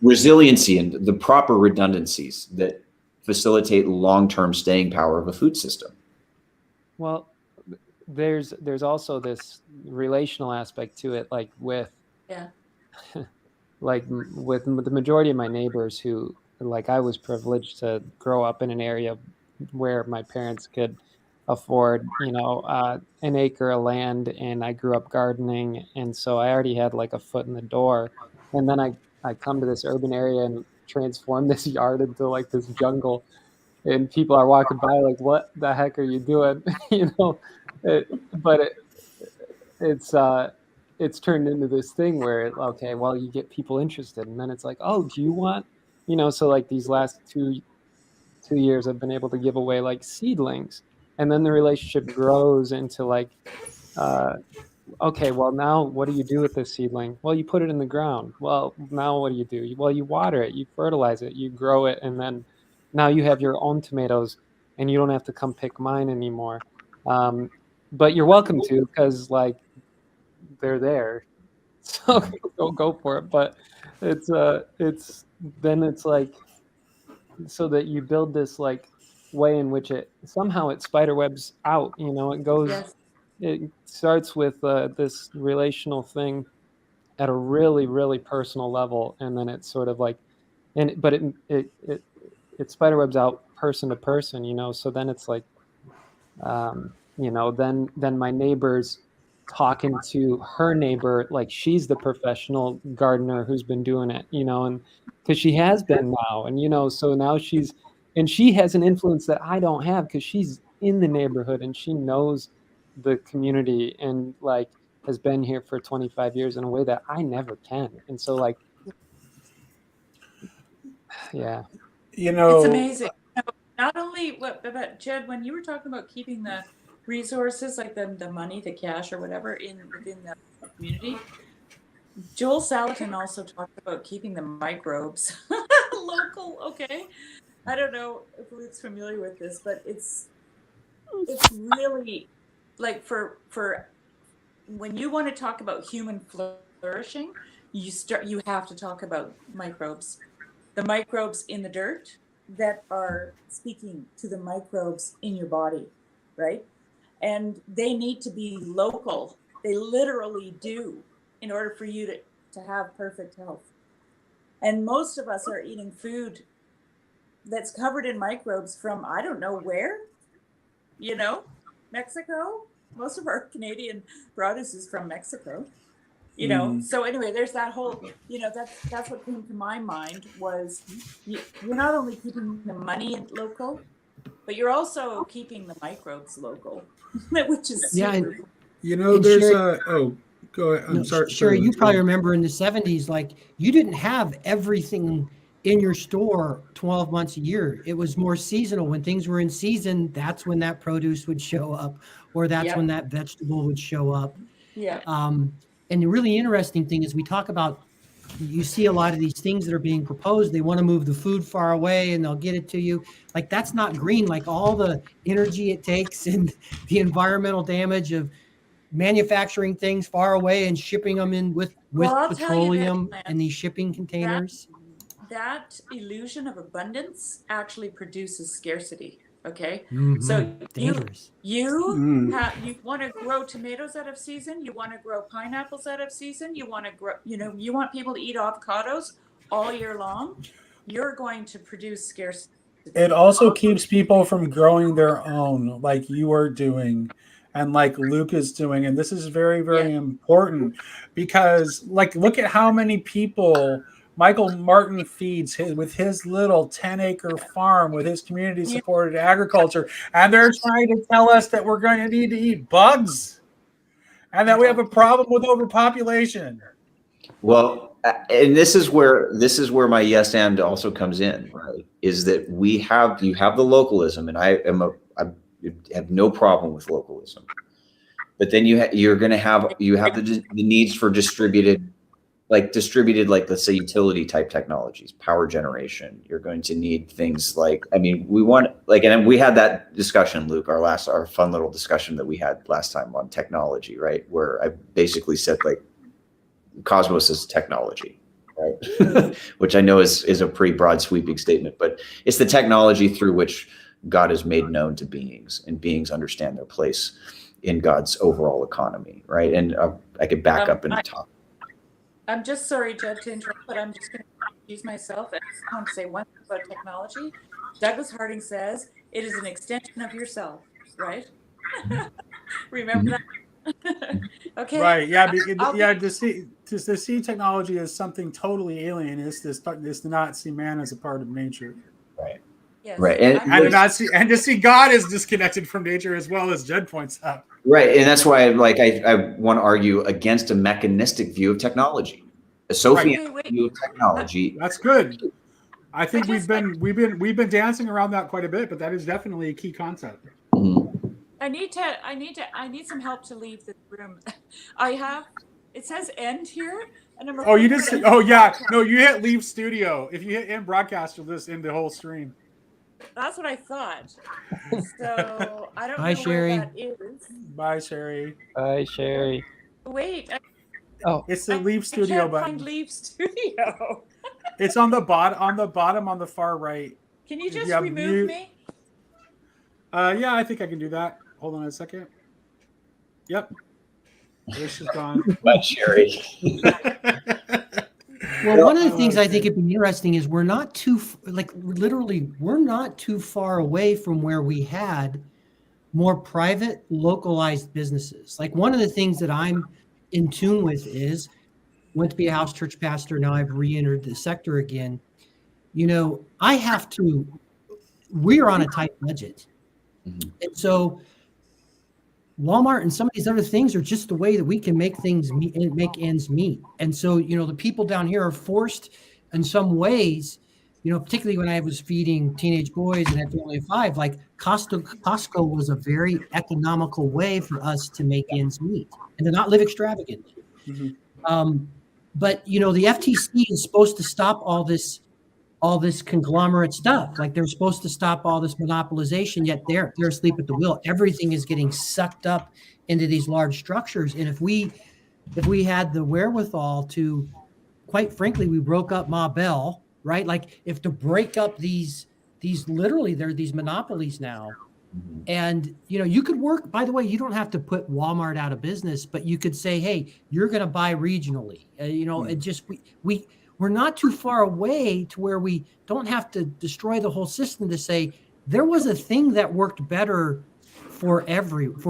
resiliency and the proper redundancies that facilitate long-term staying power of a food system. Well, there's also this relational aspect to it, like with like with the majority of my neighbors who, like, I was privileged to grow up in an area where my parents could afford, you know, an acre of land, and I grew up gardening, and so I already had like a foot in the door. And then I come to this urban area and transform this yard into like this jungle, and people are walking by like, what the heck are you doing? You know, it's turned into this thing where, okay, well, you get people interested, and then it's like, oh, do you want, you know, so like these last two years I've been able to give away like seedlings, and then the relationship grows into like, okay, well, now what do you do with this seedling? Well, you put it in the ground. Well, now what do? Well, you water it, you fertilize it, you grow it, and then now you have your own tomatoes, and you don't have to come pick mine anymore. But you're welcome to, because like they're there, so go for it. But it's then it's like, so that you build this like way in which it somehow it spiderwebs out. It goes. Yes. It starts with this relational thing at a really, really personal level, and then it's sort of like, but it spiderwebs out person to person. So then it's like, then my neighbor's talking to her neighbor like she's the professional gardener who's been doing it, and because she has been now, and so now she has an influence that I don't have, because she's in the neighborhood and she knows the community, and like has been here for 25 years in a way that I never can. And so like, yeah. It's amazing. Not only but Jed, when you were talking about keeping the resources, like the money, the cash or whatever within the community, Joel Salatin also talked about keeping the microbes local. Okay. I don't know if Luke's familiar with this, but it's really like for when you want to talk about human flourishing, you have to talk about microbes. The microbes in the dirt that are speaking to the microbes in your body, right? And they need to be local. They literally do, in order for you to have perfect health. And most of us are eating food that's covered in microbes from I don't know where, Mexico. Most of our Canadian produce is from Mexico. So anyway, there's that whole, that's what came to my mind was you're not only keeping the money local, but you're also keeping the microbes local, which is super. There's go ahead. I'm sorry. Sherry, you probably remember in the 70s, like you didn't have everything in your store 12 months a year. It was more seasonal. When things were in season, that's when that produce would show up, or that's when that vegetable would show up. Yeah. And the really interesting thing is we talk about, you see a lot of these things that are being proposed. They want to move the food far away and they'll get it to you. Like that's not green. Like all the energy it takes and the environmental damage of manufacturing things far away and shipping them in with petroleum in these shipping containers. That illusion of abundance actually produces scarcity. Okay. Mm-hmm. So dangerous. you want to grow tomatoes out of season. You want to grow pineapples out of season. You want to grow, you want people to eat avocados all year long. You're going to produce scarcity. It also keeps people from growing their own, like you are doing, and like Luke is doing. And this is very, very important because, like, look at how many people Michael Martin feeds with his little 10-acre farm with his community-supported agriculture, and they're trying to tell us that we're going to need to eat bugs and that we have a problem with overpopulation. Well, and this is where my yes and also comes in, right? Is that you have the localism, and I have no problem with localism, but then you have the needs for distributed, like let's say utility type technologies, power generation. You're going to need things like, we want, like, and we had that discussion, Luke, our fun little discussion that we had last time on technology, right? Where I basically said like cosmos is technology, right? Which I know is a pretty broad sweeping statement, but it's the technology through which God is made known to beings, and beings understand their place in God's overall economy, right? And I could back up and talk. I'm just sorry, Jed, to interrupt, but I'm just going to use myself. I just want to say one thing about technology. Douglas Harding says it is an extension of yourself, right? Remember that? Okay. Right. Yeah. To see technology as something totally alien is to not see man as a part of nature. Right. Yes. Right. And to see God as disconnected from nature, as well, as Jed points out. Right. And that's why I want to argue against a mechanistic view of technology, a Sophian view of technology. That's good. I think we've been dancing around that quite a bit, but that is definitely a key concept. Mm-hmm. I need some help to leave this room. It says end here, and I'm you just you hit leave studio. If you hit end broadcast, you'll just end the whole stream. That's what I thought. So I don't Hi, know Sherry. where that is. Bye, Sherry. Bye, Sherry. Wait, Oh, It's the Leave I Studio can't button. find Leave Studio. It's on the bottom on the far right. Can you If just you have remove mute- me? Yeah, I think I can do that. Hold on a second. Yep. There she's gone. But Sherry. Well, one of the Oh, things I think okay. would be interesting is we're not too literally we're not too far away from where we had more private, localized businesses. Like one of the things that I'm in tune with is went to be a house church pastor. Now I've re-entered the sector again. You know, we're on a tight budget. Mhm. And so Walmart and some of these other things are just the way that we can make things meet and make ends meet. And so, you know, the people down here are forced in some ways, you know, particularly when I was feeding teenage boys and had family of five, like Costco was a very economical way for us to make ends meet and to not live extravagantly. Mhm. But you know, the FTC is supposed to stop all this conglomerate stuff. Like they're supposed to stop all this monopolization, yet they're asleep at the wheel. Everything is getting sucked up into these large structures. And if we had the wherewithal to, quite frankly, we broke up Ma Bell, right? Like if to break up these literally there are these monopolies now. Mhm. And you know, you could work, by the way, you don't have to put Walmart out of business, but you could say, hey, you're going to buy regionally. You know, it just we're not too far away to where we don't have to destroy the whole system to say there was a thing that worked better for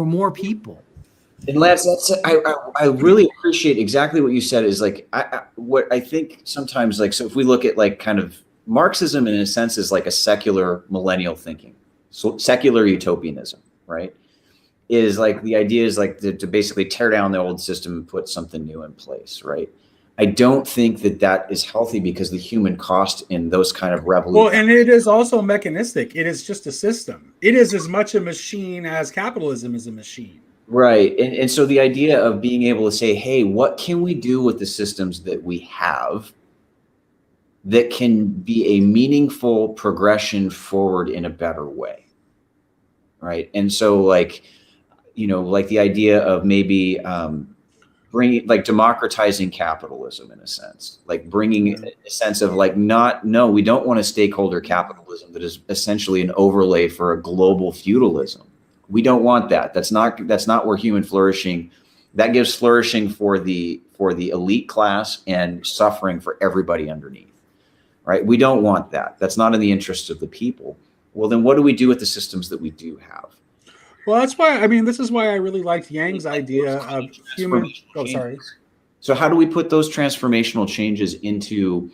more people. And Lance, I really appreciate exactly what you said. Is like what I think sometimes, like, so if we look at like kind of Marxism in a sense is like a secular millennial thinking, so secular utopianism, right? Is like the idea is like to basically tear down the old system and put something new in place, right? I don't think that is healthy because the human cost in those kind of revolutions. Well, and it is also mechanistic. It is just a system. It is as much a machine as capitalism is a machine. Right. And so the idea of being able to say, hey, what can we do with the systems that we have that can be a meaningful progression forward in a better way? Right. And so like, you know, like the idea of maybe bringing like democratizing capitalism in a sense, like bringing a sense of like no, we don't want a stakeholder capitalism that is essentially an overlay for a global feudalism. We don't want that. That's not where human flourishing, that gives flourishing for the elite class and suffering for everybody underneath. Right? We don't want that. That's not in the interest of the people. Well, then what do we do with the systems that we do have? Well, that's why, I mean, this is why I really liked Yang's idea of human. Oh, sorry. So how do we put those transformational changes into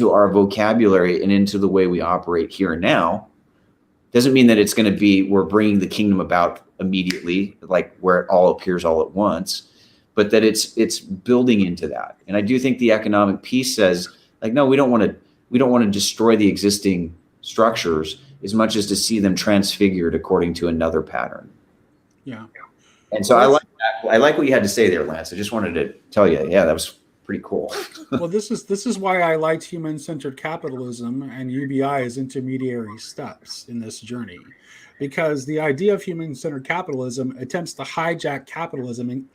our vocabulary and into the way we operate here and now? Doesn't mean that it's going to be, we're bringing the kingdom about immediately, like where it all appears all at once, but that it's building into that. And I do think the economic piece says like, no, we don't want to destroy the existing structures as much as to see them transfigured according to another pattern. Yeah. And so I like what you had to say there, Lance. I just wanted to tell you, yeah, that was pretty cool. Well, this is why I liked human-centered capitalism and UBI as intermediary steps in this journey, because the idea of human-centered capitalism attempts to hijack capitalism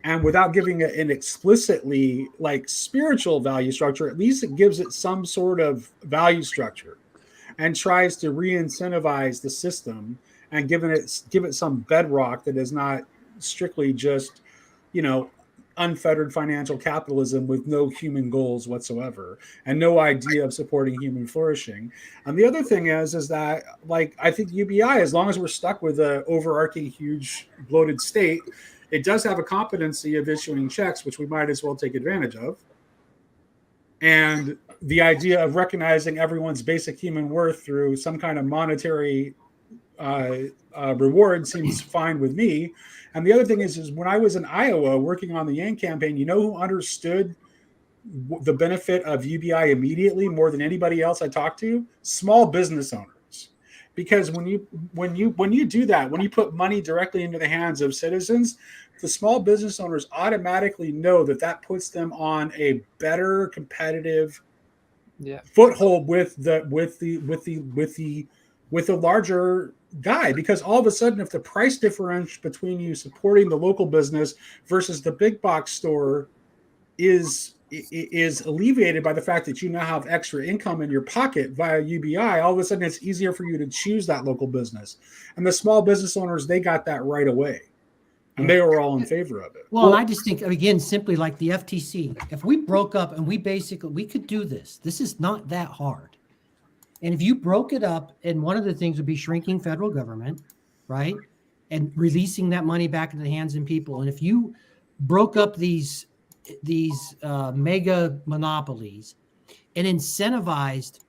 and without giving it an explicitly like spiritual value structure, at least it gives it some sort of value structure and tries to re-incentivize the system and give it some bedrock that is not strictly just, you know, unfettered financial capitalism with no human goals whatsoever and no idea of supporting human flourishing. And the other thing is that, like, I think UBI, as long as we're stuck with an overarching huge bloated state, it does have a competency of issuing checks, which we might as well take advantage of. And the idea of recognizing everyone's basic human worth through some kind of monetary reward seems fine with me. And the other thing is when I was in Iowa working on the Yang campaign, you know who understood the benefit of UBI immediately more than anybody else I talked to? Small business owners. Because when you do that, when you put money directly into the hands of citizens, the small business owners automatically know that puts them on a better competitive foothold with the larger guy, because all of a sudden, if the price differential between you supporting the local business versus the big box store is alleviated by the fact that you now have extra income in your pocket via UBI, all of a sudden it's easier for you to choose that local business. And the small business owners, they got that right away. And they were all in favor of it. Well, and I just think, again, simply like the FTC, if we broke up and we could do this. This is not that hard. And if you broke it up, and one of the things would be shrinking federal government, right? And releasing that money back into the hands of people. And if you broke up these mega monopolies and incentivized,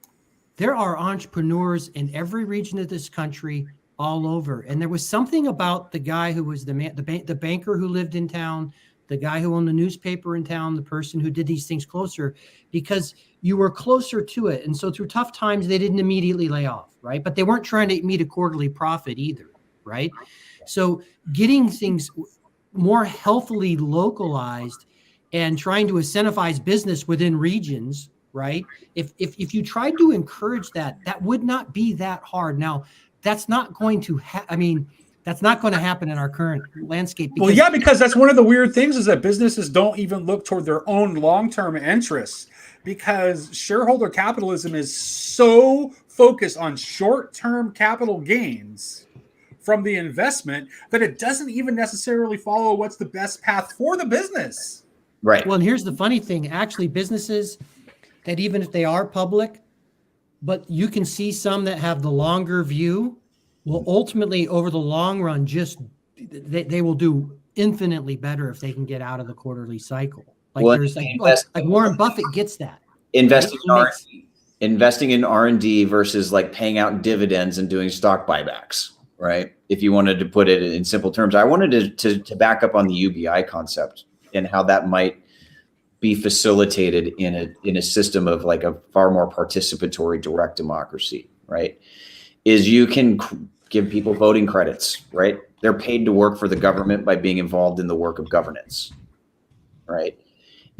there are entrepreneurs in every region of this country all over. And there was something about the guy who was the banker who lived in town, the guy who owned the newspaper in town, the person who did these things closer, because you were closer to it. And so through tough times, they didn't immediately lay off, right? But they weren't trying to meet a quarterly profit either, right? So getting things more healthily localized and trying to incentivize business within regions, right? If you tried to encourage that, that would not be that hard. Now, that's not going to that's not going to happen in our current landscape. Because that's one of the weird things is that businesses don't even look toward their own long-term interests, because shareholder capitalism is so focused on short-term capital gains from the investment that it doesn't even necessarily follow what's the best path for the business. Right. Well, and here's the funny thing. Actually, businesses that, even if they are public, but you can see some that have the longer view, will ultimately, over the long run, they will do infinitely better if they can get out of the quarterly cycle. Like Warren Buffett gets that. Investing in R&D versus like paying out dividends and doing stock buybacks, right? If you wanted to put it in simple terms, I wanted to back up on the UBI concept and how that might be facilitated in a system of like a far more participatory direct democracy, right? Is you can give people voting credits, right? They're paid to work for the government by being involved in the work of governance, right?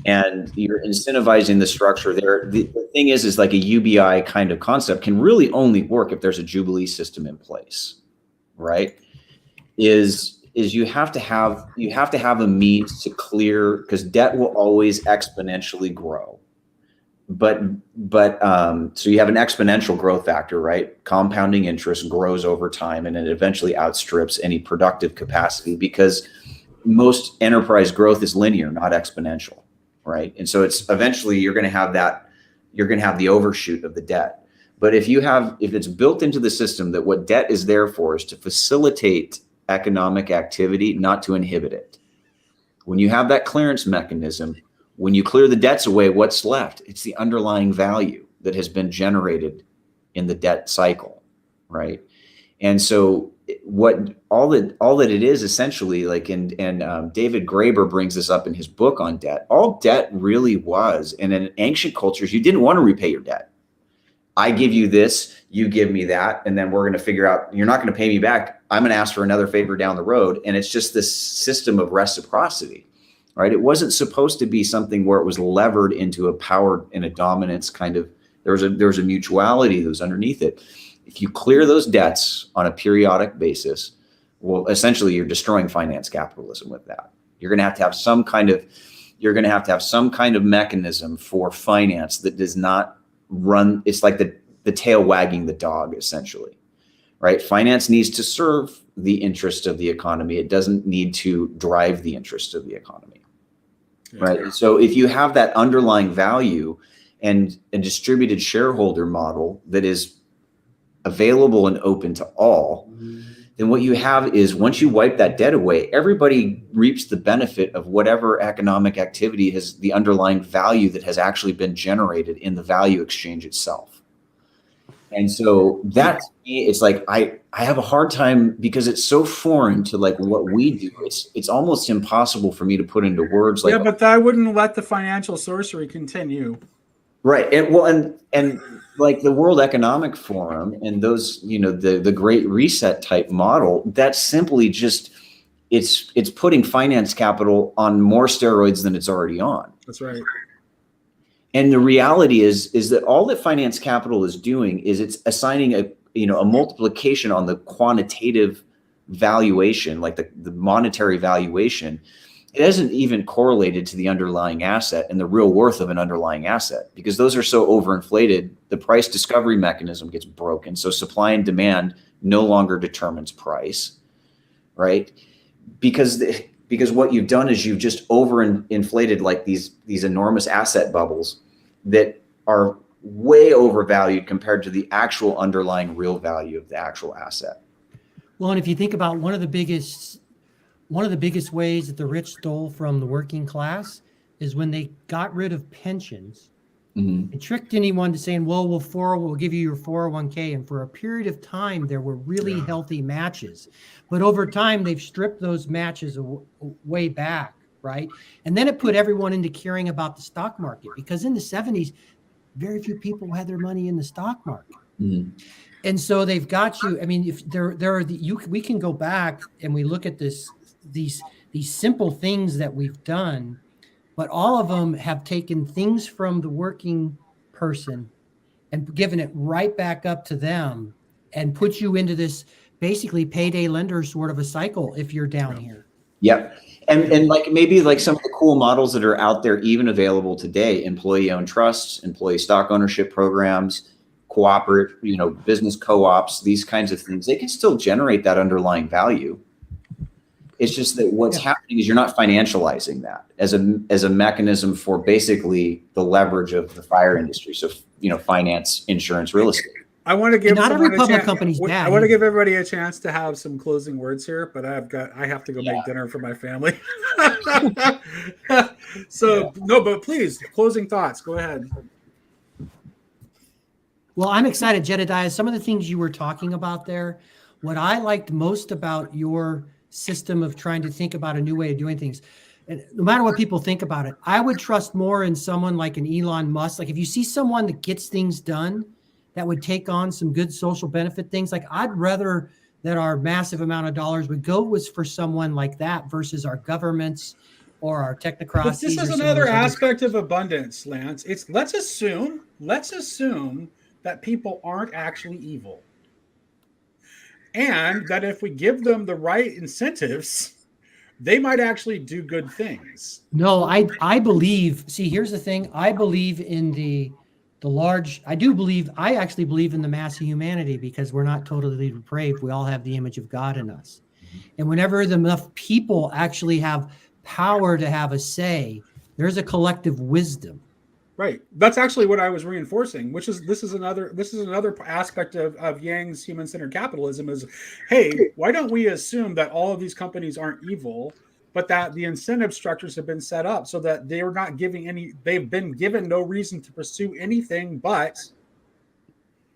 And you're incentivizing the structure there. The thing is like a UBI kind of concept can really only work if there's a Jubilee system in place, right? Is you have to have a means to clear, because debt will always exponentially grow. But so you have an exponential growth factor, right? Compounding interest grows over time, and it eventually outstrips any productive capacity, because most enterprise growth is linear, not exponential, right? And so it's eventually you're going to have the overshoot of the debt. But if it's built into the system that what debt is there for is to facilitate economic activity, not to inhibit it. When you have that clearance mechanism, when you clear the debts away, what's left? It's the underlying value that has been generated in the debt cycle, right? And so all that it is essentially, like, and David Graeber brings this up in his book on debt. All debt really was, and in ancient cultures, you didn't want to repay your debt. I give you this, you give me that, and then we're going to figure out, you're not going to pay me back. I'm going to ask for another favor down the road. And it's just this system of reciprocity, right? It wasn't supposed to be something where it was levered into a power and a dominance kind of, there was a mutuality that was underneath it. If you clear those debts on a periodic basis, well, essentially you're destroying finance capitalism with that. You're going to have some kind of mechanism for finance that does not run. It's like the tail wagging the dog, essentially, right? Finance needs to serve the interest of the economy. It doesn't need to drive the interest of the economy, right? And so if you have that underlying value and a distributed shareholder model that is available and open to all, then what you have is, once you wipe that debt away, everybody reaps the benefit of whatever economic activity has the underlying value that has actually been generated in the value exchange itself. And so that, to me, it's like, I have a hard time, because it's so foreign to like what we do. It's almost impossible for me to put into words. Like, yeah, but I wouldn't let the financial sorcery continue. Right. And like the World Economic Forum and those, the Great Reset type model, that's simply just, it's putting finance capital on more steroids than it's already on. That's right. And the reality is that all that finance capital is doing is it's assigning a multiplication on the quantitative valuation, like the monetary valuation. It isn't even correlated to the underlying asset and the real worth of an underlying asset, because those are so overinflated. The price discovery mechanism gets broken. So supply and demand no longer determines price, right? Because what you've done is you've just overinflated like these enormous asset bubbles that are way overvalued compared to the actual underlying real value of the actual asset. Well, and if you think about one of the biggest ways that the rich stole from the working class is when they got rid of pensions. Mm-hmm. It tricked anyone to saying, well, we'll give you your 401k. And for a period of time, there were really healthy matches. But over time, they've stripped those matches way back, right? And then it put everyone into caring about the stock market, because in the 70s, very few people had their money in the stock market. Mm-hmm. And so they've got you. I mean, if we can go back and we look at these simple things that we've done, but all of them have taken things from the working person and given it right back up to them and put you into this basically payday lender sort of a cycle if you're down here. Yep. And like maybe like some of the cool models that are out there, even available today, employee-owned trusts, employee stock ownership programs, cooperative, business co-ops, these kinds of things, they can still generate that underlying value. It's just that what's happening is you're not financializing that as a mechanism for basically the leverage of the fire industry. So, finance, insurance, real estate. I want to give not every public company's bad. I want to give everybody a chance to have some closing words here, but I have to go make dinner for my family. No, but please, closing thoughts. Go ahead. Well, I'm excited, Jedediah. Some of the things you were talking about there, what I liked most about your system of trying to think about a new way of doing things, and no matter what people think about it, I would trust more in someone like an Elon Musk. Like if you see someone that gets things done, that would take on some good social benefit things, like I'd rather that our massive amount of dollars would go was for someone like that versus our governments or our technocracies. But this is another aspect of abundance, Lance. It's let's assume that people aren't actually evil. And that if we give them the right incentives, they might actually do good things. No, I believe, see, here's the thing. I believe in I actually believe in the mass of humanity, because we're not totally depraved. We all have the image of God in us. And whenever enough people actually have power to have a say, there's a collective wisdom. Right. That's actually what I was reinforcing, which is this is another aspect of Yang's human-centered capitalism is, hey, why don't we assume that all of these companies aren't evil, but that the incentive structures have been set up so that they've been given no reason to pursue anything but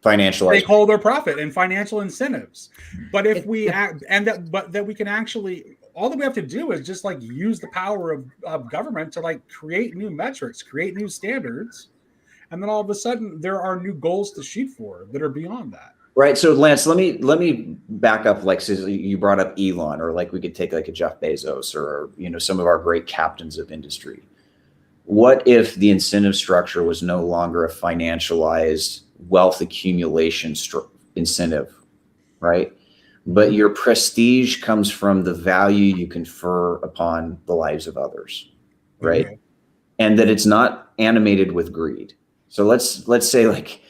financial stakeholder profit and financial incentives. But if that we can actually, all that we have to do is just like use the power of government to like create new metrics, create new standards. And then all of a sudden there are new goals to shoot for that are beyond that. Right. So Lance, let me back up. Like, so you brought up Elon, or like we could take like a Jeff Bezos, or, some of our great captains of industry. What if the incentive structure was no longer a financialized wealth accumulation incentive, right? But your prestige comes from the value you confer upon the lives of others, right? Mm-hmm. And that it's not animated with greed. So let's say, like,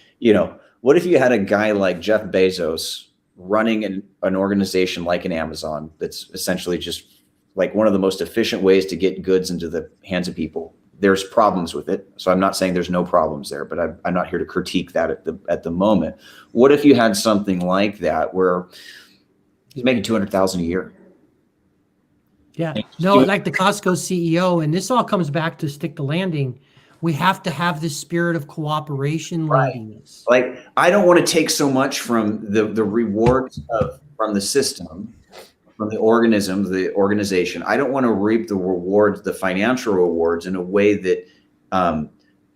what if you had a guy like Jeff Bezos running an organization like an Amazon that's essentially just like one of the most efficient ways to get goods into the hands of people? There's problems with it. So I'm not saying there's no problems there, but I'm not here to critique that at the moment. What if you had something like that where he's making $200,000 a year? Yeah, no, like the Costco CEO, and this all comes back to stick the landing. We have to have this spirit of cooperation leading us. Like, I don't want to take so much from the rewards from the system, from the organism, the organization. I don't want to reap the rewards, the financial rewards, in a way that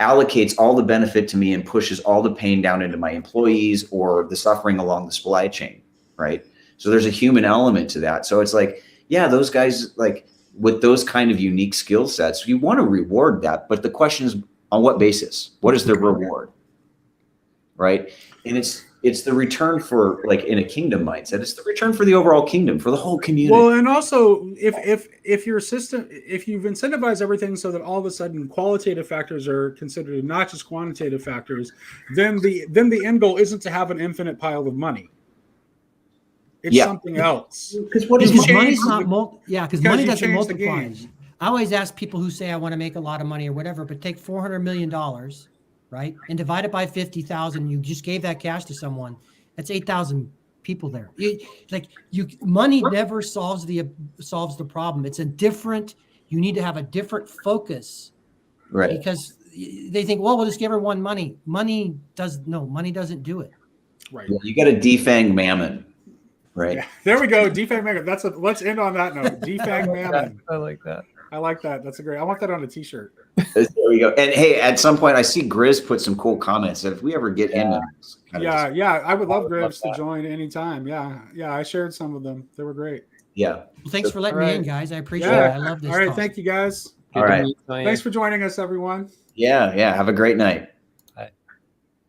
allocates all the benefit to me and pushes all the pain down into my employees or the suffering along the supply chain, right? So there's a human element to that. So it's like, yeah, those guys, like with those kind of unique skill sets, you want to reward that. But the question is, On what basis? What is the reward? Right. And it's the return for, like, in a kingdom mindset, it's the return for the overall kingdom, for the whole community. Well, and also if your system, if you've incentivized everything so that all of a sudden qualitative factors are considered and not just quantitative factors, then the end goal isn't to have an infinite pile of money. It's something else. Because what is Because money? money's not because money you doesn't change the multiply. game. I always ask people who say I want to make a lot of money or whatever, but take $400 million, right, and divide it by 50,000. You just gave that cash to someone. That's 8,000 people there. Money never solves the problem. It's a different. You need to have a different focus, Right. because they think, well, we'll just give everyone money. Money doesn't do it. Right. Yeah, you got to defang mammon. Right. Yeah. There we go. Defang mammon. Let's end on that note. Defang mammon. I like that. I like that. That's a great. I want that on a t-shirt. There we go. And hey, at some point, I see Grizz put some cool comments. If we ever get into this kind of Yeah. I would love Graves to that. join anytime. Yeah. I shared some of them. They were great. Yeah. Well, thanks for letting me in, guys. I appreciate Yeah. it. I love this. All right. talk. Thank you, guys. Good All to right. meet you. Thanks for joining us, everyone. Yeah. Have a great night.